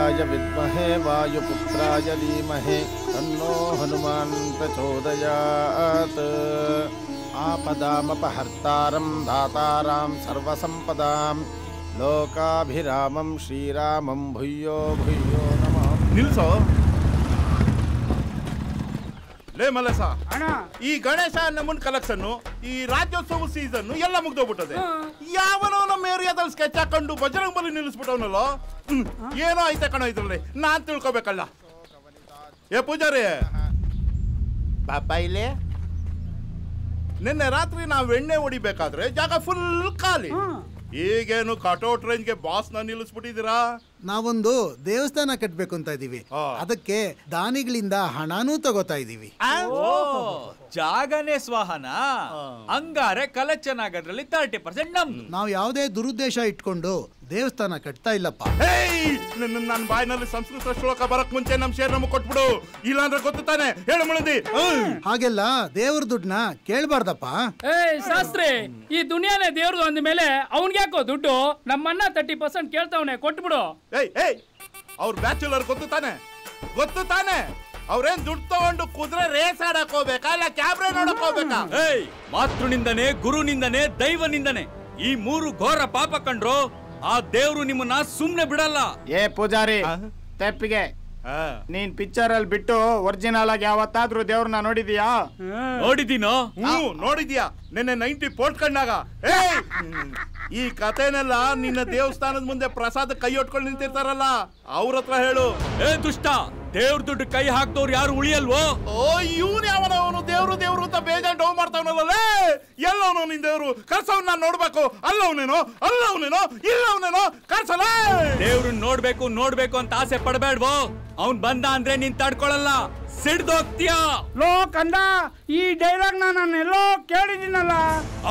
वायुपुत्राय विद्महे वायुपुत्राय धीमहि तन्नो हनुमान् प्रचोदयात्। आपदामपहर्तारं दातारां सर्वसंपदां लोकाभिरामं श्रीरामं भूयो भूयो नमः। निल्सो ಲೇ ಮಲಸ ಈ ಗಣೇಶ ನಮ್ಮನ್ ಕಲೆಕ್ಷನ್ ಈ ರಾಜ್ಯೋತ್ಸವ ಸೀಸನ್ ಎಲ್ಲ ಮುಗ್ದೋಗ್ಬಿಟ್ಟದೆ. ಯಾವನೋ ನಮ್ಮ ಏರಿಯಾದಲ್ಲಿ ಸ್ಕೆಚ್ ಹಾಕೊಂಡು ಬಜರಂಗ್ ಬಲಿ ನಿಲ್ಲಿಸ್ಬಿಟ್ಟವನಲ್ಲ. ಏನೋ ಐತೆ ಕಣೋ ಇದ್ರಲ್ಲಿ, ನಾನ್ ತಿಳ್ಕೊಬೇಕಲ್ಲ. ಏ ಪೂಜಾರಿ ಪಾಪ ಇಲ್ಲೇ ನಿನ್ನೆ ರಾತ್ರಿ ನಾವು ಎಣ್ಣೆ ಹೊಡಿಬೇಕಾದ್ರೆ ಜಾಗ ಫುಲ್ ಖಾಲಿ. ಈಗೇನು ಕಟೌಟ್ ರೇಂಜ್ಗೆ ಬಾಸ್ ನ ನಿಲ್ಲಿಸ್ಬಿಟ್ಟಿದ್ದೀರಾ? ನಾವೊಂದು ದೇವಸ್ಥಾನ ಕಟ್ಬೇಕು ಅಂತ ಇದೀವಿ, ಅದಕ್ಕೆ ದಾನಿಗಳಿಂದ ಹಣನೂ ತಗೋತಾ ಇದೀವಿ. ಜಾಗನೇ ಸ್ವಾಹನ, ಹಂಗಾರೆ ಕಲೆಕ್ಷನ್ ಆಗೋದ್ರಲ್ಲಿ 30% ನಮ್ದು. ನಾವು ಯಾವುದೇ ದುರುದ್ದೇಶ ಇಟ್ಕೊಂಡು ದೇವಸ್ಥಾನ ಕಟ್ತಾ ಇಲ್ಲಪ್ಪ. ನನ್ನ ಬಾಯಿನಲ್ಲಿ ಸಂಸ್ಕೃತ ಶ್ಲೋಕ ಬರಕ್ ಮುಂಚೆ ನಮ್ ಶೇರ್ ನಮಗ್ ಕೊಟ್ಬಿಡು, ಇಲ್ಲಾಂದ್ರೆ ಗೊತ್ತಾನೆ ಹೇಳು ಮುಳದಿ. ಹಾಗೆಲ್ಲ ದೇವ್ರ ದುಡ್ಡನ್ನ ಕೇಳ್ಬಾರ್ದಪ್ಪ. ಶಾಸ್ತ್ರಿ, ಈ ದುನಿಯಾನೇ ದೇವ್ರದು ಅಂದ ಮೇಲೆ ಅವನ್ಗೆ ಯಾಕೋ ದುಡ್ಡು? ನಮ್ಮನ್ನ 30% ಕೇಳ್ತಾವನೆ, ಕೊಟ್ಬಿಡು. ಅವ್ರ ಬ್ಯಾಚುಲರ್ ಗೊತ್ತು ತಾನೆ ಅವ್ರೇನ್ ದುಡ್ಡು ತಗೊಂಡು ಕುದುರೆ ರೇಸ್ ಆಡಕ್ ಹೋಗ್ಬೇಕಾ ಇಲ್ಲ ಕ್ಯಾಮ್ರಾ ನೋಡಕ್ ಹೋಗ್ಬೇಕಾ? ಮಾತೃ ನಿಂದನೆ, ಗುರು ನಿಂದನೆ, ದೈವ ನಿಂದನೆ, ಈ 3 ಘೋರ ಪಾಪ ಕಂಡ್ರು ಆ ದೇವ್ರು ನಿಮ್ಮನ್ನ ಸುಮ್ನೆ ಬಿಡಲ್ಲ. ಏ ಪೂಜಾರಿ ತೆಪ್ಪಿಗೆ, ನೀನ್ ಪಿಕ್ಚರ್ ಅಲ್ಲಿ ಬಿಟ್ಟು ಒರಿಜಿನಲ್ ಆಗಿ ಯಾವತ್ತಾದ್ರೂ ದೇವ್ರನ್ನ ನೋಡಿದೀಯಾ? ನೋಡಿದೀನೋ? ನೋಡಿದ್ಯಾ? ನಿನ್ನೆ 90 ಪೋರ್ಟ್ ಕಂಡಾಗ. ಈ ಕಥೆನೆಲ್ಲ ನಿನ್ನ ದೇವಸ್ಥಾನದ ಮುಂದೆ ಪ್ರಸಾದ ಕೈ ಹೊಟ್ಕೊಂಡು ನಿಂತಿರ್ತಾರಲ್ಲ ಅವ್ರ ಹತ್ರ ಹೇಳು. ಏ ದುಷ್ಟ, ದೇವ್ರ ದುಡ್ಡು ಕೈ ಹಾಕ್ದವ್ರು ಯಾರು ಉಳಿಯಲ್ವೋ? ಓ ಇವನ್ ಯಾವನವನು ದೇವ್ರು ಅಂತ ಬೇಜಾನ್ ಡೌ ಮಾಡ್ತಾವನಲ್ಲ. ಎಲ್ಲವನು ನಿನ್ ದೇವ್ರು ಕರ್ಸವನ್ ನಾನ್ ನೋಡ್ಬೇಕು. ಅಲ್ಲವನೇನೋ ಇಲ್ಲವನೇನೋ ಕರ್ಸಲ್ಲ. ದೇವ್ರನ್ನ ನೋಡ್ಬೇಕು ಅಂತ ಆಸೆ ಪಡಬೇಡ್ವೋ. ಅವ್ನ್ ಬಂದ ಅಂದ್ರೆ ನೀನ್ ತಡ್ಕೊಳಲ್ಲ, ಸಿಡ್ದೋಗ್ತೀಯಾ. ಲೋ ಕಂದ, ಈ ಡೈಲಾಗ್ ನಾನೆಲ್ಲೋ ಕೇಳಿದ್ದೀನಲ್ಲ.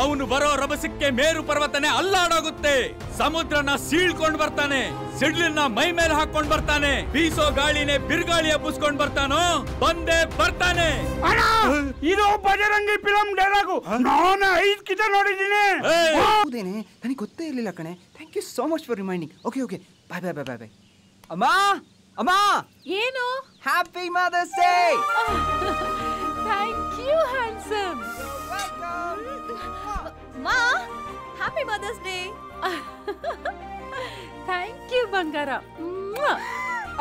ಅವನು ಬರೋ ರಭಸಕ್ಕೆ ಮೇರು ಪರ್ವತನೆ ಅಲ್ಲಾಡೋಗುತ್ತೆ, ಸಮುದ್ರನ ಸೀಳ್ಕೊಂಡ್ ಬರ್ತಾನೆ, ಸಿಡ್ಲನ್ನ ಮೈ ಮೇಲೆ ಹಾಕೊಂಡ್ ಬರ್ತಾನೆ, ಬೀಸೋ ಗಾಳಿನೇ ಬಿರುಗಾಳಿ ಹಬ್ಬಿಸ್ಕೊಂಡ್ ಬರ್ತಾನೋ, ಬಂದೇ ಬರ್ತಾನೆ. ಇದು ಬಜರಂಗಿ ಫಿಲಂ ಡೈಲಾಗು, ನಾನು 5 ಕಿತ ನೋಡಿದ್ದೀನಿ. ನನಗೆ ಗೊತ್ತೇ ಇರ್ಲಿಲ್ಲ ಕಣೆ. Thank you so much for reminding. Okay bye. ಅಮ್ಮ ಏನು? Happy mother's day. Thank you handsome. ಮಾ, happy mother's day. Thank you ಬಂಗಾರ.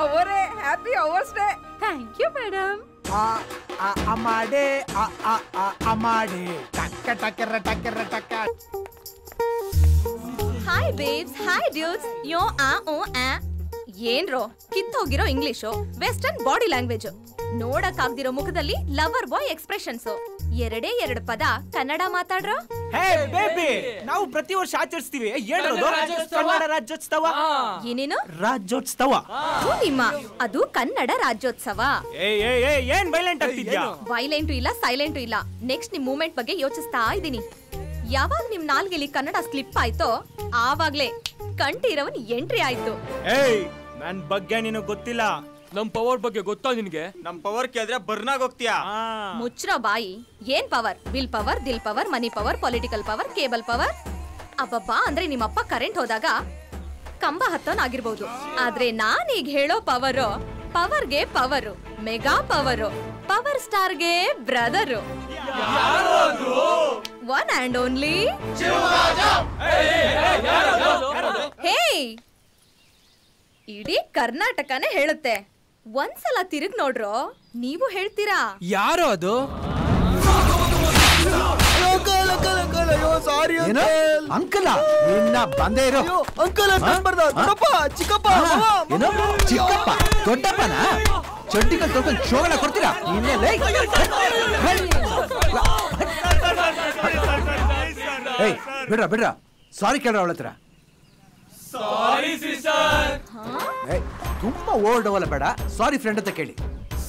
ಅವರೇ ಹ್ಯಾಪಿ ಅವರ್ಸ್ ಡೇ. Thank you madam. ಅಮಾಡೆ ಟಕ್ಕ. Hi babes, hi dudes. Yo ಆ ಏನ್ರೋ ಕಿತ್ತೋಗಿರೋ ಇಂಗ್ಲಿಷು, ವೆಸ್ಟರ್ನ್ ಬಾಡಿ ಲ್ಯಾಂಗ್ವೇಜ್, ನೋಡಕ್ ಆಗ್ದಿರೋ ಮುಖದಲ್ಲಿ ಲವರ್ ಬಾಯ್ ಎಕ್ಸ್ಪ್ರೆಷನ್ಸ್, 2 ಪದ ಕನ್ನಡ ಮಾತಾಡ್ರೋ. ಹೇ ಬೇಬಿ, ನಾವು ಪ್ರತಿ ವರ್ಷ ಆಚರಿಸ್ತೀವಿ ಕನ್ನಡ ರಾಜ್ಯೋತ್ಸವ. ಏನೇನು ರಾಜ್ಯೋತ್ಸವ? ನಿಮ್ಮ ಅದು ಕನ್ನಡ ರಾಜ್ಯೋತ್ಸವ. ಏನ್ ವೈಲೆಂಟ್ ಆಗ್ತಿದ್ಯಾ? ವೈಲೆಂಟು ಇಲ್ಲ, ಸೈಲೆಂಟು ಇಲ್ಲ. ನೆಕ್ಸ್ಟ್ ನಿಮ್ ಮೂವ್ಮೆಂಟ್ ಬಗ್ಗೆ ಯೋಚಿಸ್ತಾ ಇದ್ದೀನಿ. ಯಾವಾಗ ನಿಮ್ ನಾಲ್ಗೆಲಿ ಕನ್ನಡ ಸ್ಲಿಪ್ ಆಯ್ತೋ ಆವಾಗ್ಲೇ ಕಂಠೀರವನ್ ಎಂಟ್ರಿ ಆಯ್ತು. ನನ್ ಬಗ್ಗೆ ನಿನಗ್ ಗೊತ್ತಿಲ್ಲ, ನಮ್ ಪವರ್ ಬಗ್ಗೆ ಗೊತ್ತಾ ನಿನ್ಗೆ? ನಮ್ ಪವರ್ ಕೇಳಿದ್ರೆ ಬರ್ನಾಗ್ ಹೋಗ್ತೀಯಾ? ಮುಚ್ಚ್ರೋ ಬಾಯಿ. ಏನ್ ಪವರ್? ವಿಲ್ ಪವರ್, ದಿಲ್ power, money power, political power, cable power. ಅಬ್ಬಬ್ಬಾ, ಅಂದ್ರೆ ನಿಮ್ಮಪ್ಪ ಕರೆಂಟ್ ಹೋದಾಗ ಕಂಬ ಹತ್ತೋನಾಗಿರ್ಬೋದು. ಆದ್ರೆ ನಾನೀಗ ಹೇಳೋ ಪವರ್ಗೆ ಪವರು, ಮೆಗಾ ಪವರು, ಪವರ್ ಸ್ಟಾರ್ಗೆ ಬ್ರದರು, ಒನ್ ಅಂಡ್ ಓನ್ಲಿ. ಹೇ, ಇಡೀ ಕರ್ನಾಟಕನೇ ಹೇಳುತ್ತೆ. ಒಂದ್ಸಲ ತಿರುಗ್ ನೋಡ್ರೋ, ನೀವು ಹೇಳ್ತೀರಾ. ಯಾರು ಅದು? ಅಂಕಲ್ ಇನ್ನ ಬಂದೇ ಇರೋ. ಅಂಕಲ್ ಚಿಕ್ಕಪ್ಪ ದೊಡ್ಡಪ್ಪನ ಚಡ್ಡಿಗಳು ತೊಳ್ಕೊಂಡು ಶೋಗಣ ಕೊಡ್ತೀರಾ? ಬಿಡ್ರ ಸಾರಿ ಕೇಳ್ರ ಅವಳ ಹತ್ರ. ತುಂಬಾ ಓಲ್ಡ್ ಅವಲ್ಲ, ಬೇಡ, ಸಾರಿ ಫ್ರೆಂಡ್ ಅಂತ ಕೇಳಿ.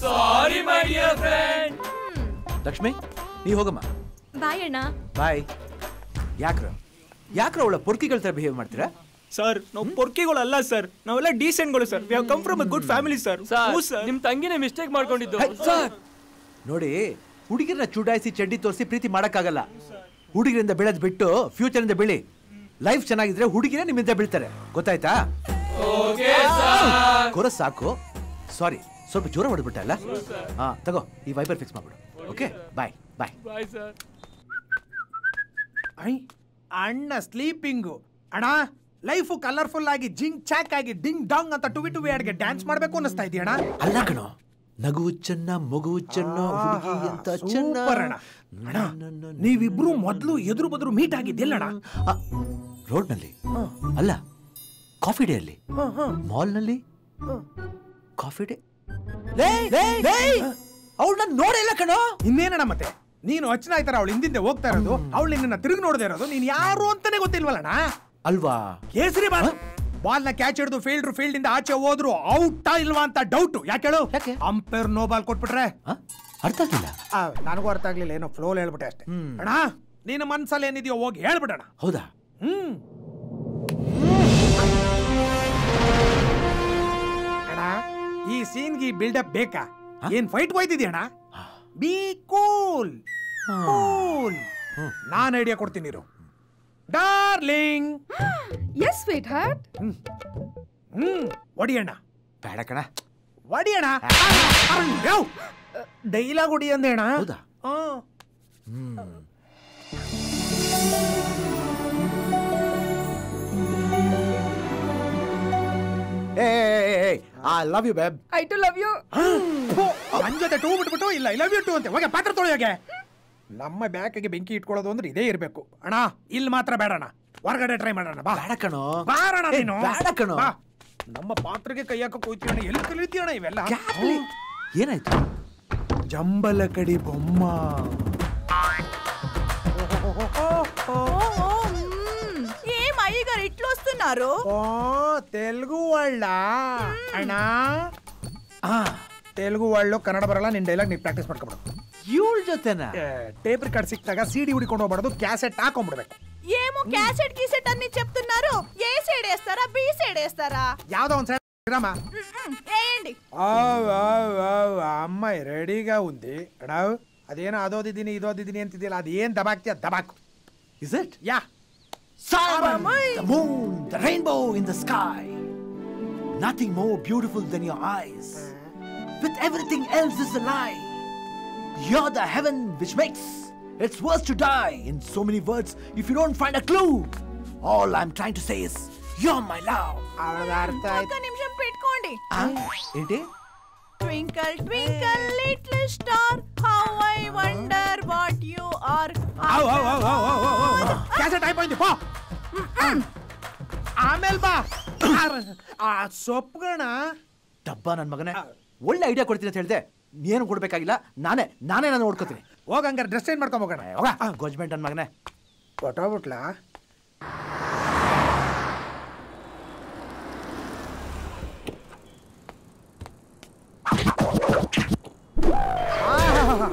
ಸಾರಿ ಮೈ ಡಿಯರ್ ಫ್ರೆಂಡ್. ಲಕ್ಷ್ಮಿ, ನೀ ಹೋಗಮ್ಮ. ಬಾಯ್ ಅಣ್ಣ. ಬಾಯ್. ಯಾಕ್ರ ಅವಳ ಪೊರ್ಕಿಗಳ ತರ ಬಿಹೇವ್ ಮಾಡ್ತೀರಾ? ಸರ್, ನಾವು ಪೊರ್ಕಿಗಳಲ್ಲ ಸರ್, ನಾವೆಲ್ಲ ಡೀಸೆಂಟ್ಗಳು sir. We have come from a good family sir. ನಿಮ್ ತಂಗಿನೇ ಮಿಸ್ಟೇಕ್ ಮಾಡ್ಕೊಂಡಿದ್ದು ಸರ್. ನೋಡಿ, ಹುಡುಗಿರನ್ನ ಚುಡಾಯಿಸಿ ಚಡ್ಡಿ ತೋರಿಸಿ ಪ್ರೀತಿ ಮಾಡಕ್ಕಾಗಲ್ಲ. ಹುಡುಗಿರಿಂದ ಬೆಳೆದ್ ಬಿಟ್ಟು ಫ್ಯೂಚರ್ ಇಂದ ಬೆಳಿ. ಲೈಫ್ ಚೆನ್ನಾಗಿದ್ರೆ ಹುಡುಗಿನೇ ನಿಮ್ಮಿಂದ ಬೀಳ್ತಾರೆ, ಗೊತ್ತಾಯ್ತಾ? ಕೋರಸ್ ಸಾಕು. ಸಾರಿ, ಸ್ವಲ್ಪ ಜೋರ ಹೊಡೆದ್ಬಿಟ್ಟೆ ಅಲ್ಲ? ಹಾ ತಗೋ, ಈ ವೈಪರ್ ಫಿಕ್ಸ್ ಮಾಡ್ಬಿಡು. Okay, bye bye. Bye sir. ಅಣ್ಣ ಸ್ಲೀಪಿಂಗು. ಅಣ್ಣ ಲೈಫು ಕಲರ್ಫುಲ್ ಆಗಿ ಜಿಂಗ್ ಚಾಕ್ ಆಗಿ ಡಿಂಗ್ ಡಾಂಗ್ ಅಂತ ಟುವಿ ಟುವಿ ಹಾಡ್ಗೆ ಡ್ಯಾನ್ಸ್ ಮಾಡ್ಬೇಕು ಅನ್ನಿಸ್ತಾ ಇದೆಯಣ್ಣ. ಅಲ್ಲ ಕಣೋ, ನಗುವು ಚೆನ್ನ ಮಗುವು ಚೆನ್ನ ಹುಡುಗಿ ಅಂತ ಚೆನ್ನ. ನೀವಿಬ್ರು ಮೊದ್ಲು ಎದುರು ಬದ್ರು ಮೀಟ್ ಆಗಿದ್ದಿಲ್ಲಣ್ಣ? ರೋಡ್ನಲ್ಲಿ ಅಲ್ಲ, ಕಾಫಿ ಡೇ ಅಲ್ಲಿ, ಮಾಲ್ನಲ್ಲಿ ಕಾಫಿ ಡೇ. ಅವಳು ನಾನು ನೋಡೇ ಇಲ್ಲ ಕಣೋ. ಇನ್ನೇನಣ್ಣ ಮತ್ತೆ ನೀನು ಅಚ್ಚನಾಯ್ತಾರ ಅವಳು ಹಿಂದಿಂದೆ ಹೋಗ್ತಾ ಇರೋದು, ಅವಳು ನಿನ್ನ ತಿರುಗಿ ನೋಡದೆ ಇರೋದು, ನೀನ್ ಯಾರು ಅಂತಾನೆ ಗೊತ್ತಿಲ್ವಲ್ಲಣ್ಣ? ಅಲ್ವಾ? ಕೇಸರಿ ಬಾಲ್ ನ ಕ್ಯಾಚ್ ಹಿಡಿದು ಫೀಲ್ಡ್ ಇಂದ ಆಚೆ ಹೋದ್ರು ಔಟ್ ಇಲ್ವಾ ಅಂತ ಡೌಟ್. ಯಾಕೆ ಹೇಳು? ಅಂಪೈರ್ ನೋ ಬಾಲ್ ಕೊಟ್ಬಿಟ್ರೆ ಅರ್ಥ ಆಗ್ಲಿಲ್ಲ. ನನಗೂ ಅರ್ಥ ಆಗ್ಲಿಲ್ಲ, ಏನೋ ಫ್ಲೋಲ್ ಹೇಳ್ಬಿಟ್ಟೆ ಅಷ್ಟೇ. ಅಣ್ಣ ನಿನ್ನ ಮನ್ಸಲ್ಲಿ ಏನಿದೆಯೋ ಹೋಗಿ ಹೇಳ್ಬಿಡಣ. ಹೌದಾ? ಅಣ್ಣ ಈ ಸೀನ್ಗೆ ಬಿಲ್ಡಪ್ ಬೇಕಾ? ಏನ್ ಫೈಟ್ ಹೋಯ್ತಿದ್ಯಣ್ಣ? Be cool cool. ನಾನ್ ಐಡಿಯಾ ಕೊಡ್ತೀನಿ ಇರು. ಡಾರ್ಲಿಂಗ್. Yes sweetheart. ಒಡಿಯಣ್ಣ. ಬೇಡ ಕಣ. ಒಡಿಯಣ್ಣ. ಡೈಲಾಗ್ ಹೊಡಿ ಅಂದೇಣ. ಹೌದಾ? I love you babe. I too love you. ನನ್ ಜೊತೆ ಟೂ ಬಿಟ್ಬಿಟ್ಟು ಇಲ್ಲ ಐ ಲವ್ ಯು ಟೂ ಅಂತ ಹೋಗಿ ಪಾತ್ರ ತೊಳೆಯೋಗೆ. ನಮ್ಮ ಬ್ಯಾಕಿಗೆ ಬೆಂಕಿ ಇಟ್ಕೊಳ್ಳೋದು ಅಂದ್ರೆ ಇದೇ ಇರ್ಬೇಕು ಅಣ್ಣ. ಇಲ್ಲಿ ಮಾತ್ರ ಬೇಡಣ್ಣ, ಹೊರಗಡೆ ಟ್ರೈ ಮಾಡೋಣ. ಬಾ. ಬೇಡ ಕಣೋ. ಬಾರಣ ನೀನು. ಬೇಡ ಕಣೋ. ನಮ್ಮ ಪಾತ್ರೆಗೆ ಕೈ ಹಾಕಕ್ ಹೋಗ್ತೀವಣ್ಣ. ಎಲ್ಲಿ ಕಲಿತೀಯಣ್ಣ ಇವೆಲ್ಲ? ಏನಾಯ್ತು? ಜಂಬಲ ಕಡಿ ಬೊಮ್ಮ. ఏం అయ్యగారు ఇట్లా వస్తున్నారు? ఓ తెలుగు వాళ్ళ అಣ್ಣ. తెలుగు వాళ్ళు కన్నಡ ಬರಲ್ಲ. ನಿನ್ ಡೈಲಾಗ್ ನೀ ಪ್ರಾಕ್ಟೀಸ್ ಮಾಡ್ಕೊಬಿಡು. ಇವಳ ಜೊತೆನಾ? ಟೇಪ್ ರಿಕಾರ್ಡ್ ಸಿಕ್ತಾಗ ಸಿಡಿ ಹುಡಿಕೊಂಡು ಹೋಗ್ಬಾರ್ದು, ಕ್ಯಾಸೆಟ್ ಹಾಕೊಂಡ್ಬಿಡ್ಬೇಕು. ఏమో క్యాసెట్ గీసెట్ అన్ని చెప్తున్నారు. ఏ సైడ్ వేస్తారా బి సైడ్ వేస్తారా? యావదో ಒಂದು సైడ్ రామా వేయండి. అమ్మాయి రెడీగా ఉంది. అదేనా అదోదిದ್ದೀನಿ ಇದೋದಿದ್ದೀನಿ ಅಂತಿದ್ಯಲ್ಲ, ಅದೇನ್ ದಬಾಕ್ತಿಯ ದಬಾಕು. Is it? Yeah. Sun, the moon, the rainbow in the sky. Nothing more beautiful than your eyes. With everything else is a lie. You're the heaven which makes it's worse to die. In so many words, if you don't find a clue, all I'm trying to say is you're my love. ఒక్క నిమిషం పెట్టుకోండి. ఏంటి? Twinkle twinkle little star, how I wonder what you are. Cassette అయిపోయింది పో. ಆಮೇಲೆ ಬಾ. ಆ ಸೊಪ್ಪುಗಣ ಡಬ್ಬ ನನ್ನ ಮಗನೇ, ಒಳ್ಳೆ ಐಡಿಯಾ ಕೊಡ್ತೀನಿ ಅಂತ ಹೇಳಿದೆ. ಏನು ಕೊಡ್ಬೇಕಾಗಿಲ್ಲ, ನಾನೇ ನಾನು ನೋಡ್ಕೋತೀನಿ. ಹೋಗಂಗಾರೆ ಡ್ರೆಸ್ ಚೇಂಜ್ ಮಾಡ್ಕೊಂಡ್ ಹೋಗೋಣ. ಹೋಗ ಗೋಜ್ಮೆಂಟ್ ನನ್ನ ಮಗನೇ. ಕೊಟ್ಟೋಗ್ಬಿಟ್ಲಾ?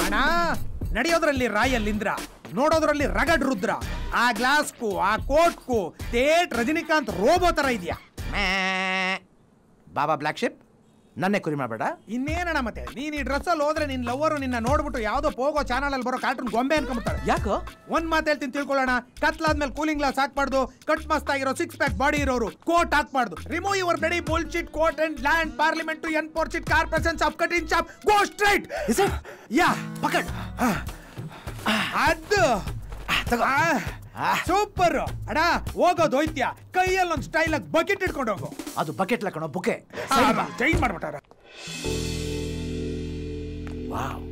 ಅಣ್ಣ ನಡೆಯೋದ್ರಲ್ಲಿ ರಾಯಲ್ ಇಂದ್ರ, ನೋಡೋದ್ರಲ್ಲಿ ರಗಡ್ ರುದ್ರ. ಆ ಗ್ಲಾಸ್ಗೂ ಆ ಕೋಟ್ಗೂ ಥೇಟ್ ರಜನಿಕಾಂತ್ ರೋಬೋ ತರ ಇದೆಯಾ? ಬಾಬಾ ಬ್ಲ್ಯಾಕ್ ಶಿಪ್, ನನ್ನೇ ಕುರಿ ಮಾಡಬೇಡ. ಇನ್ನೇನಣ್ಣ ಮತ್ತೆ ನೀನ್ ಈ ಡ್ರೆಸ್ ಅಲ್ಲಿ ಹೋದ್ರೆ ನಿನ್ ಲವ್ವರು ನಿನ್ನ ನೋಡ್ಬಿಟ್ಟು ಯಾವ್ದೋ ಪೋಗೋ ಚಾನಲ್ ಅಲ್ಲಿ ಬರೋ ಕಾರ್ಟೂನ್ ಗೊಂಬೆ ಅನ್ಕೊಂಡ್ಬಿಡ್ತಾರೆ. ಯಾಕೋ? ಒಂದ್ ಮಾತು ಹೇಳ್ತೀನಿ ತಿಳ್ಕೊಳ್ಳೋಣ. ಕತ್ಲಾದ್ಮೇಲೆ ಕೂಲಿಂಗ್ ಗ್ಲಾಸ್ ಹಾಕ್ಬಾರ್ದು. ಕಟ್ ಮಸ್ತ್ ಆಗಿರೋ 6 ಪ್ಯಾಕ್ ಬಾಡಿ ಇರೋರು ಕೋಟ್ ಹಾಕ್ಬಾರ್ದು. Remove your daddy bullshit coat and land parliament to enforce it corporations of cutting shop. Go straight. Is it? ಯಾ ಪಕಡ್. ಅದು ಸೂಪರ್ ಅಣ್ಣ. ಹೋಗೋದು ಹೋಯ್ತ್ಯಾ, ಕೈಯಲ್ಲಿ ಒಂದು ಸ್ಟೈಲ್ ಆಗಿ ಬಕೆಟ್ ಇಟ್ಕೊಂಡು ಹೋಗು. ಅದು ಬಕೆಟ್ ಲಕ್ಕಣ ಬುಕೆ ಚೇಂಜ್ ಮಾಡ್ಬಿಟ್ಟಾರ. Wow.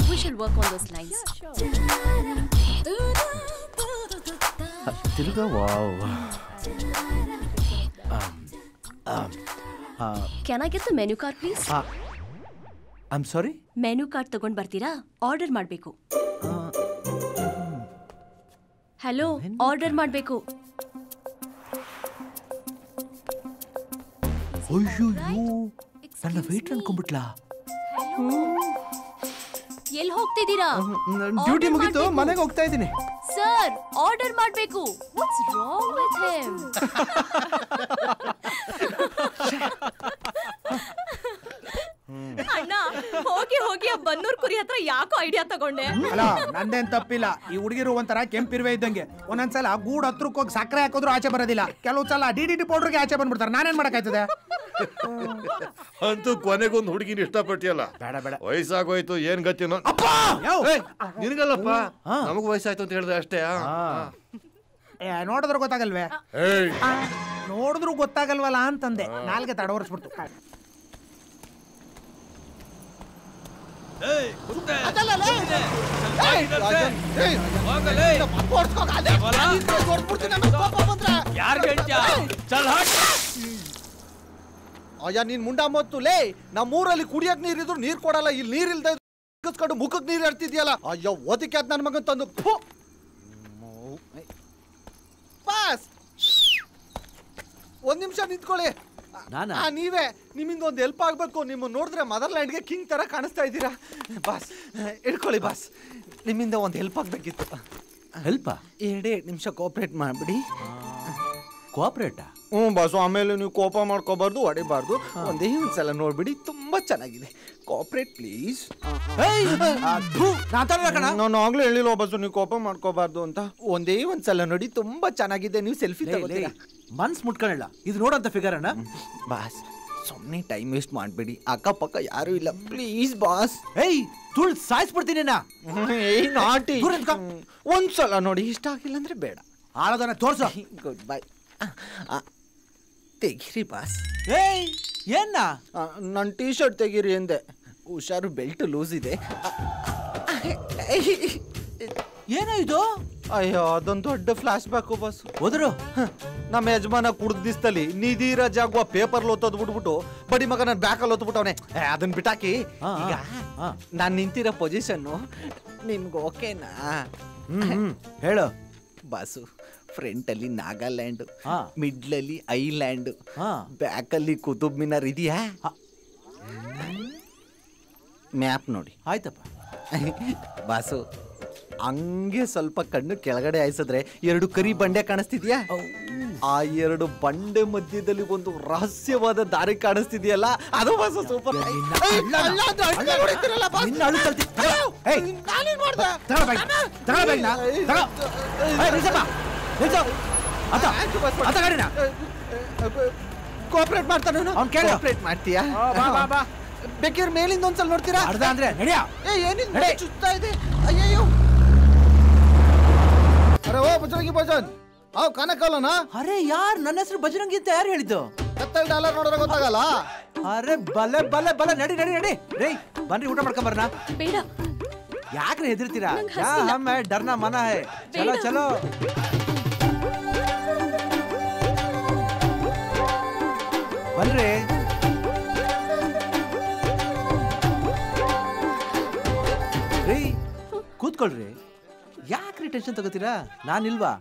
We should work on those lines. ತಿರುಗ. Wow. Can I get the menu card please? I'm sorry? Menu card ತಗೊಂಡ್ ಬರ್ತೀರಾ? ಆರ್ಡರ್ ಮಾಡ್ಬೇಕು. ಹಲೋ, ಆರ್ಡರ್ ಮಾಡ್ಬೇಕು. ಅಯ್ಯೋ, ನನ್ನ ವೇಟ್ ಅನ್ಕೊಂಡ್ಬಿಟ್ಲಾ? ಎಲ್ಲಿ ಹೋಗ್ತಿದ್ದೀರಾ? ಡ್ಯೂಟಿ ಮುಗಿತು, ಮನೆಗೆ ಹೋಗ್ತಾ ಇದ್ದೀನಿ. ಸರ್, ಆರ್ಡರ್ ಮಾಡ್ಬೇಕು. What's wrong with him? ಅಣ್ಣ, ಹೋಗಿ ಹೋಗಿ ಆ ಬನ್ನೂರ್ ಕುರಿ ಹತ್ರ ಯಾಕೋ ಐಡಿಯಾ ತಗೊಂಡೆ. ಅಲ್ಲ ನಂದೇನ್ ತಪ್ಪಿಲ್ಲ. ಈ ಹುಡುಗಿರು ಒಂಥರ ಕೆಂಪಿರುವೆ ಇದ್ದಂಗೆ. ಒಂದೊಂದ್ಸಲ ಗೂಡ್ ಹತ್ರಕ್ಕೆ ಹೋಗಿ ಸಕ್ಕರೆ ಹಾಕಿದ್ರು ಆಚೆ ಬರೋದಿಲ್ಲ. ಕೆಲವು ಸಲ DDT ಪೌಡರ್ಗೆ ಆಚೆ ಬಂದ್ಬಿಡ್ತಾರೆ. ನಾನೇನ್ ಮಾಡಕ್ಕಾಯ್ತದೆ? ಅಂತೂ ಕೊನೆಗೊಂದು ಹುಡುಗಿನ ಇಷ್ಟಪಟ್ಟಿಯಲ್ಲ. ಬೇಡ ಬೇಡ, ವಯಸ್ಸಾಗೋಯ್ತು, ಏನ್ ಗತಿನೋ. ನಿನಗಲ್ಲಪ್ಪ, ನಮಗ್ ವಯಸ್ಸಾಯ್ತು ಅಂತ ಹೇಳಿದ್ರೆ ಅಷ್ಟೇ. ನೋಡಿದ್ರು ಗೊತ್ತಾಗಲ್ವೇ? ನೋಡಿದ್ರು ಗೊತ್ತಾಗಲ್ವಲ್ಲ ಅಂತಂದೆ. ನಾಲ್ಗೆ ತಡವರ್ಸ್ಬಿಡ್ತು. ಅಯ್ಯ ನೀನ್ ಮುಂಡ ಮೊತ್ತು ಲೇ, ನಮ್ಮೂರಲ್ಲಿ ಕುಡಿಯಕ್ ನೀರಿದ್ರು ನೀರ್ ಕೊಡಲ್ಲ. ಇಲ್ಲಿ ನೀರ್ ಇಲ್ದ ಕಸ್ಕೊಂಡು ಮುಖಕ್ ನೀರ್ ಎಡ್ತಿದ್ಯಲ್ಲ. ಅಯ್ಯೋ ಓದಿಕೆ ಅದ್ ನನ್ ಮಗನ್ ತಂದು. ಬಾಸ್ ಒಂದ್ ನಿಮಿಷ ನಿಂತ್ಕೊಳ್ಳಿ. ನೀವೇ, ನಿಮ್ಮಿಂದ ಒಂದು ಹೆಲ್ಪ್ ಆಗ್ಬೇಕು. ನಿಮ್ಮ ನೋಡಿದ್ರೆ ಮದರ್ಲ್ಯಾಂಡ್ಗೆ ಕಿಂಗ್ ತರ ಕಾಣಿಸ್ತಾ ಇದ್ದೀರಾ. ಬಾಸ್ ಇಟ್ಕೊಳ್ಳಿ ಬಾಸ್, ನಿಮ್ಮಿಂದ ಒಂದು ಹೆಲ್ಪ್ ಆಗ್ಬೇಕಿತ್ತು. ಹೆಲ್ಪಾ? 2 ನಿಮಿಷ ಕೋಆಪರೇಟ್ ಮಾಡ್ಬಿಡಿ. ಕೋಆಪರೇಟಾ? ಬಾಸು, ಆಮೇಲೆ ನೀವು ಕೋಪ ಮಾಡ್ಕೋಬಾರ್ದು, ಹೊಡಿಬಾರ್ದು. ಒಂದೇ ಒಂದ್ಸಲ ನೋಡ್ಬಿಡಿ, ತುಂಬಾ ಚೆನ್ನಾಗಿದೆ. Cooperate please. ನಾನು ಆಗ್ಲೇ ಹೇಳಿಲ್ವ ಬಾಸು ನೀವು ಕೋಪ ಮಾಡ್ಕೋಬಾರ್ದು ಅಂತ. ಒಂದೇ ಒಂದ್ಸಲ ನೋಡಿ, ತುಂಬಾ ಚೆನ್ನಾಗಿದೆ. ನೀವು ಸೆಲ್ಫಿ ತಗೋತೀರಾ? ಮನ್ಸ್ ಮುಟ್ಕೊಳ್ಳ. ಇದು ನೋಡಂತ ಫಿಗರ್ ಅಣ್ಣ. ಬಾಸ್ ಸುಮ್ಮನೆ ಟೈಮ್ ವೇಸ್ಟ್ ಮಾಡ್ಬೇಡಿ. ಅಕ್ಕಪಕ್ಕ ಯಾರು ಇಲ್ಲ ಪ್ಲೀಸ್ ಬಾಸ್. ತುಳ್ ಸಾಯಿಸ್ಬಿಡ್ತೀನಿ. ನಾಟಿ ಒಂದ್ಸಲ ನೋಡಿ, ಇಷ್ಟ ಆಗಿಲ್ಲ ಅಂದ್ರೆ ಬೇಡ. ಆಳದನ್ನ ತೋರ್ಸ. Good bye. ತೆಗಿರಿ ಬಾಸ್. ಏನ? ನನ್ನ ಟೀ ಶರ್ಟ್ ತೆಗೀರಿ ಎಂದೆ. ಹುಷಾರು, ಬೆಲ್ಟ್ ಲೂಸ್ ಇದೆ. ಏನೋ ಇದು? ಅಯ್ಯೋ ಅದೊಂದು ದೊಡ್ಡ ಫ್ಲಾಶ್ ಬ್ಯಾಕು ಬಾಸ್. ಹೋದ್ರು ನಮ್ಮ ಯಜಮಾನ ಕುಡ್ದಿಸ್ತಲ್ಲಿ ನಿಧಿರ ಜಾಗುವ ಪೇಪರ್ ಓದೋದ್ ಬಿಟ್ಬಿಟ್ಟು ಬಡಿ ಮಗ ನನ್ನ ಬ್ಯಾಕಲ್ಲಿ ಓದ್ಬಿಟ್ಟವನೆ. ಅದನ್ನ ಬಿಟ್ಟಾಕಿ ಈಗ ನಾನ್ ನಿಂತಿರೋ ಪೊಸಿಷನ್ನು ನಿಮ್ಗೆ ಓಕೆನಾ? ಹೇಳು ಬಾಸು. ಫ್ರಂಟ್ ಅಲ್ಲಿ ನಾಗಾಲ್ಯಾಂಡ್, ಮಿಡ್ಲಲ್ಲಿ ಐಲ್ಯಾಂಡ್, ಬ್ಯಾಕ್ ಅಲ್ಲಿ ಕುತುಬ್ ಮಿನಾರ್ ಇದೆಯಾ? ಮ್ಯಾಪ್ ನೋಡಿ. ಆಯ್ತಪ್ಪ ಬಾಸು. ಹಂಗೆ ಸ್ವಲ್ಪ ಕಣ್ಣು ಕೆಳಗಡೆ ಹಾಯಿಸಿದ್ರೆ 2 ಕರಿ ಬಂಡೆ ಕಾಣಿಸ್ತಿದ್ಯಾ? ಆ 2 ಬಂಡೆ ಮಧ್ಯದಲ್ಲಿ ಒಂದು ರಹಸ್ಯವಾದ ದಾರಿ ಕಾಣಿಸ್ತಿದ್ಯಲ್ಲ, ಅದು ಬಾಸು ಸೂಪರ್. ಕೋಆಪರೇಟ್ ಮಾಡ್ತಾನೆ. ಕೋಆಪರೇಟ್ ಮಾಡ್ತೀಯಾ? ಬೇಕಿದ್ರೆ ಮೇಲಿಂದ ಒಂದ್ಸಲ ನೋಡ್ತೀರಾ? ಅಂದ್ರೆ ಏನಿಲ್ಲ, ಚುತ್ತಾ ಇದೆ. ಅಯ್ಯಯ್ಯೋ. ಅರೆ ಓ ಬಜರಂಗಿ ಭಜನ್, ಅವ್ ಕನಕಲ್ಲನಾ? ಅರೆ ಯಾರ್, ನನ್ನ ಹೆಸರು ಬಜರಂಗಿ ಅಂತ ಯಾರು ಹೇಳಿದ್ದು? $70 ನೋಡಿದ್ರೆ ಗೊತ್ತಾಗಲ್ಲ. ಅರೆ ಬಲೆ ಬಲೆ ಬಲೆ, ನಡಿ ನಡಿ ನಡಿ. ರೇ ಬನ್ರಿ, ಊಟ ಮಾಡ್ಕೊಂಡ್ ಬರ್ನಾ? ಬೇಡ. ಯಾಕ್ರೆ ಹೆದರ್ತೀರಾ? ಹಮ್ಮೆ ಡರ್ನಾ ಮನಾ ಹೈ. ಚಲೋ ಚಲೋ. ಬನ್ರಿ. ರೀ ಕೂತ್ಕೊಳ್ರಿ. ಯಾಕ್ರಿ ಟೆನ್ಷನ್ ತಗೋತೀರಾ? ನಾನಿಲ್ವಾ?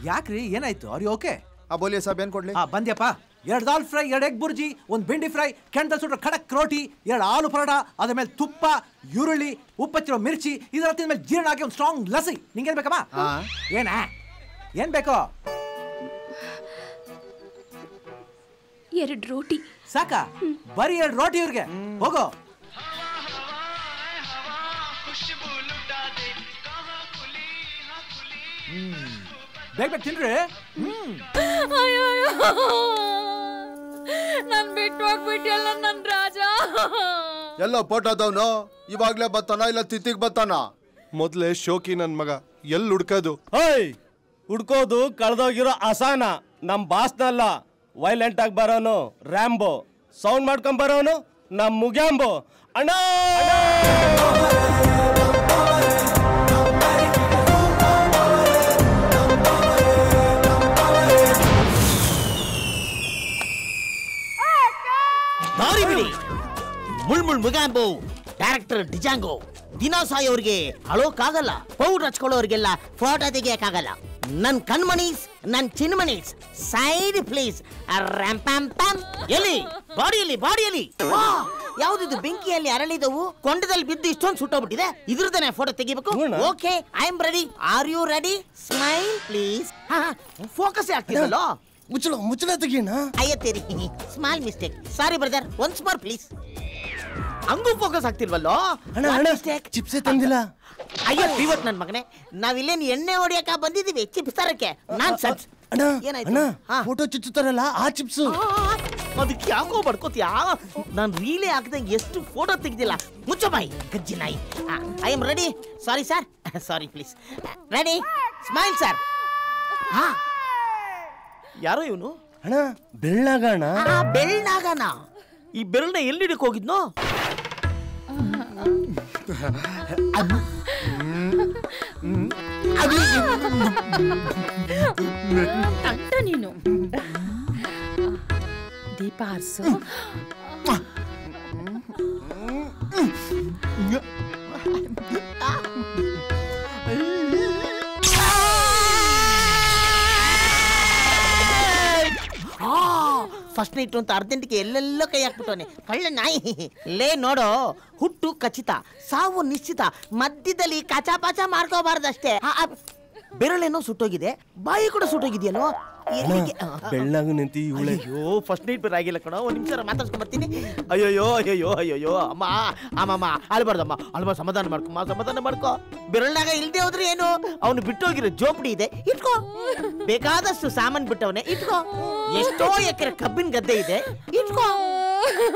ಯಾಕ್ರಿ ಏನಾಯ್ತು? ಅವ್ರಿ ಓಕೆ? ಬೋಲಿಯ ಸಾಬ್ ಏನ್ ಕೊಡ್ಲಿ? ಬಂದ್ಯಪ್ಪ. 2 ದಾಲ್ ಫ್ರೈ, 2 ಎಗ್ ಬುರ್ಜಿ, 1 ಬೆಂಡಿ ಫ್ರೈ, ಕೆಂಡಲ್ ಸುಟ್ಟ ಖಡಕ್ ರೋಟಿ, 2 ಆಲೂ ಪರೋಟ, ಅದ್ರ ಮೇಲೆ ತುಪ್ಪ, ಈರುಳ್ಳಿ, ಉಪ್ಪಚ್ಚಿರೋ ಮಿರ್ಚಿ, ಇದರ ಮೇಲೆ ಜೀರ್ಣ ಆಗಿ ಒಂದು ಸ್ಟ್ರಾಂಗ್ ಲಸಿ. ನಿಂಗೇನ್ ಬೇಕಮ್ಮ? ಏನ ಏನ್ ಬೇಕೋ? 2 ರೋಟಿ ಸಾಕ? ಬರೀ 2 ರೋಟಿ ಇವ್ರಿಗೆ. ಹೋಗೋ. ಬೇಗ ಬೇಗ ತಿನ್ರಿ. ನನ್ ಬಿಟ್ಟು ಹೋಗ್ಬಿಟ್ಟಿಯಲ್ಲ ನನ್ ರಾಜ. ಎಲ್ಲ ಪೋಟೋದವನು ಇವಾಗ್ಲೇ ಬತ್ತಾನ ಇಲ್ಲ ತಿತ್ತಿಗೆ ಬತ್ತಾನ? ಮೊದ್ಲೇ ಶೋಕಿ ನನ್ ಮಗ ಎಲ್ಲಿ ಹುಡ್ಕೋದು? ಹುಡ್ಕೋದು ಕಳೆದೋಗಿರೋ ಅಸಾನ. ನಮ್ ಬಾಸ್ನಲ್ಲ, ವೈಲೆಂಟ್ ಆಗಿ ಬರೋನು ರ್ಯಾಂಬೋ, ಸೌಂಡ್ ಮಾಡ್ಕೊಂಡ್ ಬರೋನು ನಮ್ ಮುಗ್ಯಾಂಬೋ. ಅಣ್ಣ ದಾರಿ ಬಿಡಿ. ಮುಳ್ಮುಳ್ ಮುಗಾಂಬೋ, ಡೈರೆಕ್ಟರ್ ಡಿಜಾಂಗೋ. ದಿನ ಸಾಯೋರ್ಗೆ ಅಳೋಕ್ಕಾಗಲ್ಲ, ಪೌಡರ್ ಹಚ್ಕೊಳ್ಳೋರ್ಗೆಲ್ಲ ಫೋಟೋ ತೆಗಿಯಕ್ಕಾಗಲ್ಲ. ನನ್ ಕಣ್ಮಣೀಸ್, ನನ್ ಚಿನ್ಮಣೀಸ್, ಸೈಡ್ ಪ್ಲೀಸ್. ಎಲ್ಲಿ ಬಾಡಿಯಲ್ಲಿ ಬಾಡಿಯಲ್ಲಿ ಯಾವ್ದಿದು ಬೆಂಕಿಯಲ್ಲಿ ಅರಳಿದವು, ಕೊಂಡದಲ್ಲಿ ಬಿದ್ದು ಇಷ್ಟೊಂದು ಸುಟ್ಟೋಗ್ಬಿಟ್ಟಿದೆ. ಇದ್ರದನ್ನೇ ಫೋಟೋ ತೆಗಿಬೇಕು. Okay, I am ready. Are you ready? Smile please. Focus ಆಗ್ತಿದಲ್ಲೋ. ಮುಚ್ಚಳ ತೆಗೀಣ. ಅಯ್ಯ ತೇರಿ, small mistake. Sorry brother, once more please. ಹಂಗೂ ಫೋಕಸ್ ಆಗ್ತಿಲ್ವಲ್ಲೋ. ಚಿಪ್ಸೇ ತಂದಿಲ್ಲ. ಅಯ್ಯ ಇವತ್ತು ನನ್ನ ಮಗನೇ, ನಾವಿಲ್ಲೇನು ಎಣ್ಣೆ ಹೊಡಿಯಕ ಬಂದಿದೀವಿ ಚಿಪ್ಸ್ ತರಕ್ಕೆ. ನಾನ್ ಸನ್ಸ್ ಅಣ್ಣ ಫೋಟೋ ಚುಚ್ಚುತ್ತಾರಲ್ಲ ಆ ಚಿಪ್ಸು. ಅದಕ್ಕೆ ಯಾಕೋ ಬಡ್ಕೋತೀಯಾ? ನಾನು ರೀಲೇ ಹಾಕ್ದಂಗೆ ಎಷ್ಟು ಫೋಟೋ ತೆಗ್ದಿಲ್ಲ. ಮುಚ್ಚ ಬಾಯಿ ಗಜ್ಜಿ ನಾಯಿ. I am ready. Sorry sir, sorry please. Ready, smile sir. ಯಾರೋ ಇವನು? ಅಣ್ಣ ಬೆಳ್ಳಾಗಣ. ಬೆಳ್ಳಾಗಣ. ಈ ಬೆರಳನ್ನ ಎಲ್ಲಿ ಹಿಡಕ್ ಹೋಗಿದ್ನೋ? ತಂಟ ನೀನು. ದೀಪ ಆರ್ಸು. ಫಸ್ಟ್ ನೈಟ್ ಅಂತ ಅರ್ಜೆಂಟ್ಗೆ ಎಲ್ಲೆಲ್ಲೋ ಕೈ ಹಾಕ್ಬಿಟ್ಟವನೆ ಕಳ್ಳ ನಾಯಿ. ಲೇ ನೋಡೋ, ಹುಟ್ಟು ಖಚಿತ, ಸಾವು ನಿಶ್ಚಿತ, ಮಧ್ಯದಲ್ಲಿ ಕಚಾಪಚ ಮಾಡ್ಕೋಬಾರ್ದಷ್ಟೇ. ಬೆರಳೇನೋ ಸುಟ್ಟೋಗಿದೆ, ಬಾಯಿ ಕೂಡ ಸುಟ್ಟೋಗಿದೆಯಲ್ಲೋ. ಬೆಳ್ಳಾಗ ನಿಂತಿ ಇವಳೆ. ಅಯ್ಯೋ ಫಸ್ಟ್ ನೈಟ್ ಬೇರೆ ಆಗಿಲ್ಲ ಕಣೋ. ಒಂದು ನಿಮಿಷ ಮಾತಾಡ್ಸ್ಕೊಂಡ್ ಬರ್ತೀನಿ. ಅಯ್ಯೋಯ್ಯೋ ಅಯ್ಯೋಯ್ಯೋ ಅಯ್ಯೋಯ್ಯೋ ಅಮ್ಮ ಅಮ್ಮಮ್ಮ ಅಳ್ಬಾರ್ದಮ್ಮ, ಅಳ್ಬಾರ್ದು. ಸಮಾಧಾನ ಮಾಡ್ಕೊಮ್ಮ, ಸಮಾಧಾನ ಮಾಡ್ಕೊ. ಬೆರಳಾಗ ಇಲ್ದೇ ಹೋದ್ರೆ ಏನು, ಅವನು ಬಿಟ್ಟೋಗಿರೋ ಜೋಪಡಿ ಇದೆ, ಇಟ್ಕೋ. ಬೇಕಾದಷ್ಟು ಸಾಮಾನ್ ಬಿಟ್ಟವನೆ, ಇಟ್ಕೋ. ಎಷ್ಟೋ ಎಕರೆ ಕಬ್ಬಿನ ಗದ್ದೆ ಇದೆ, ಇಟ್ಕೋ.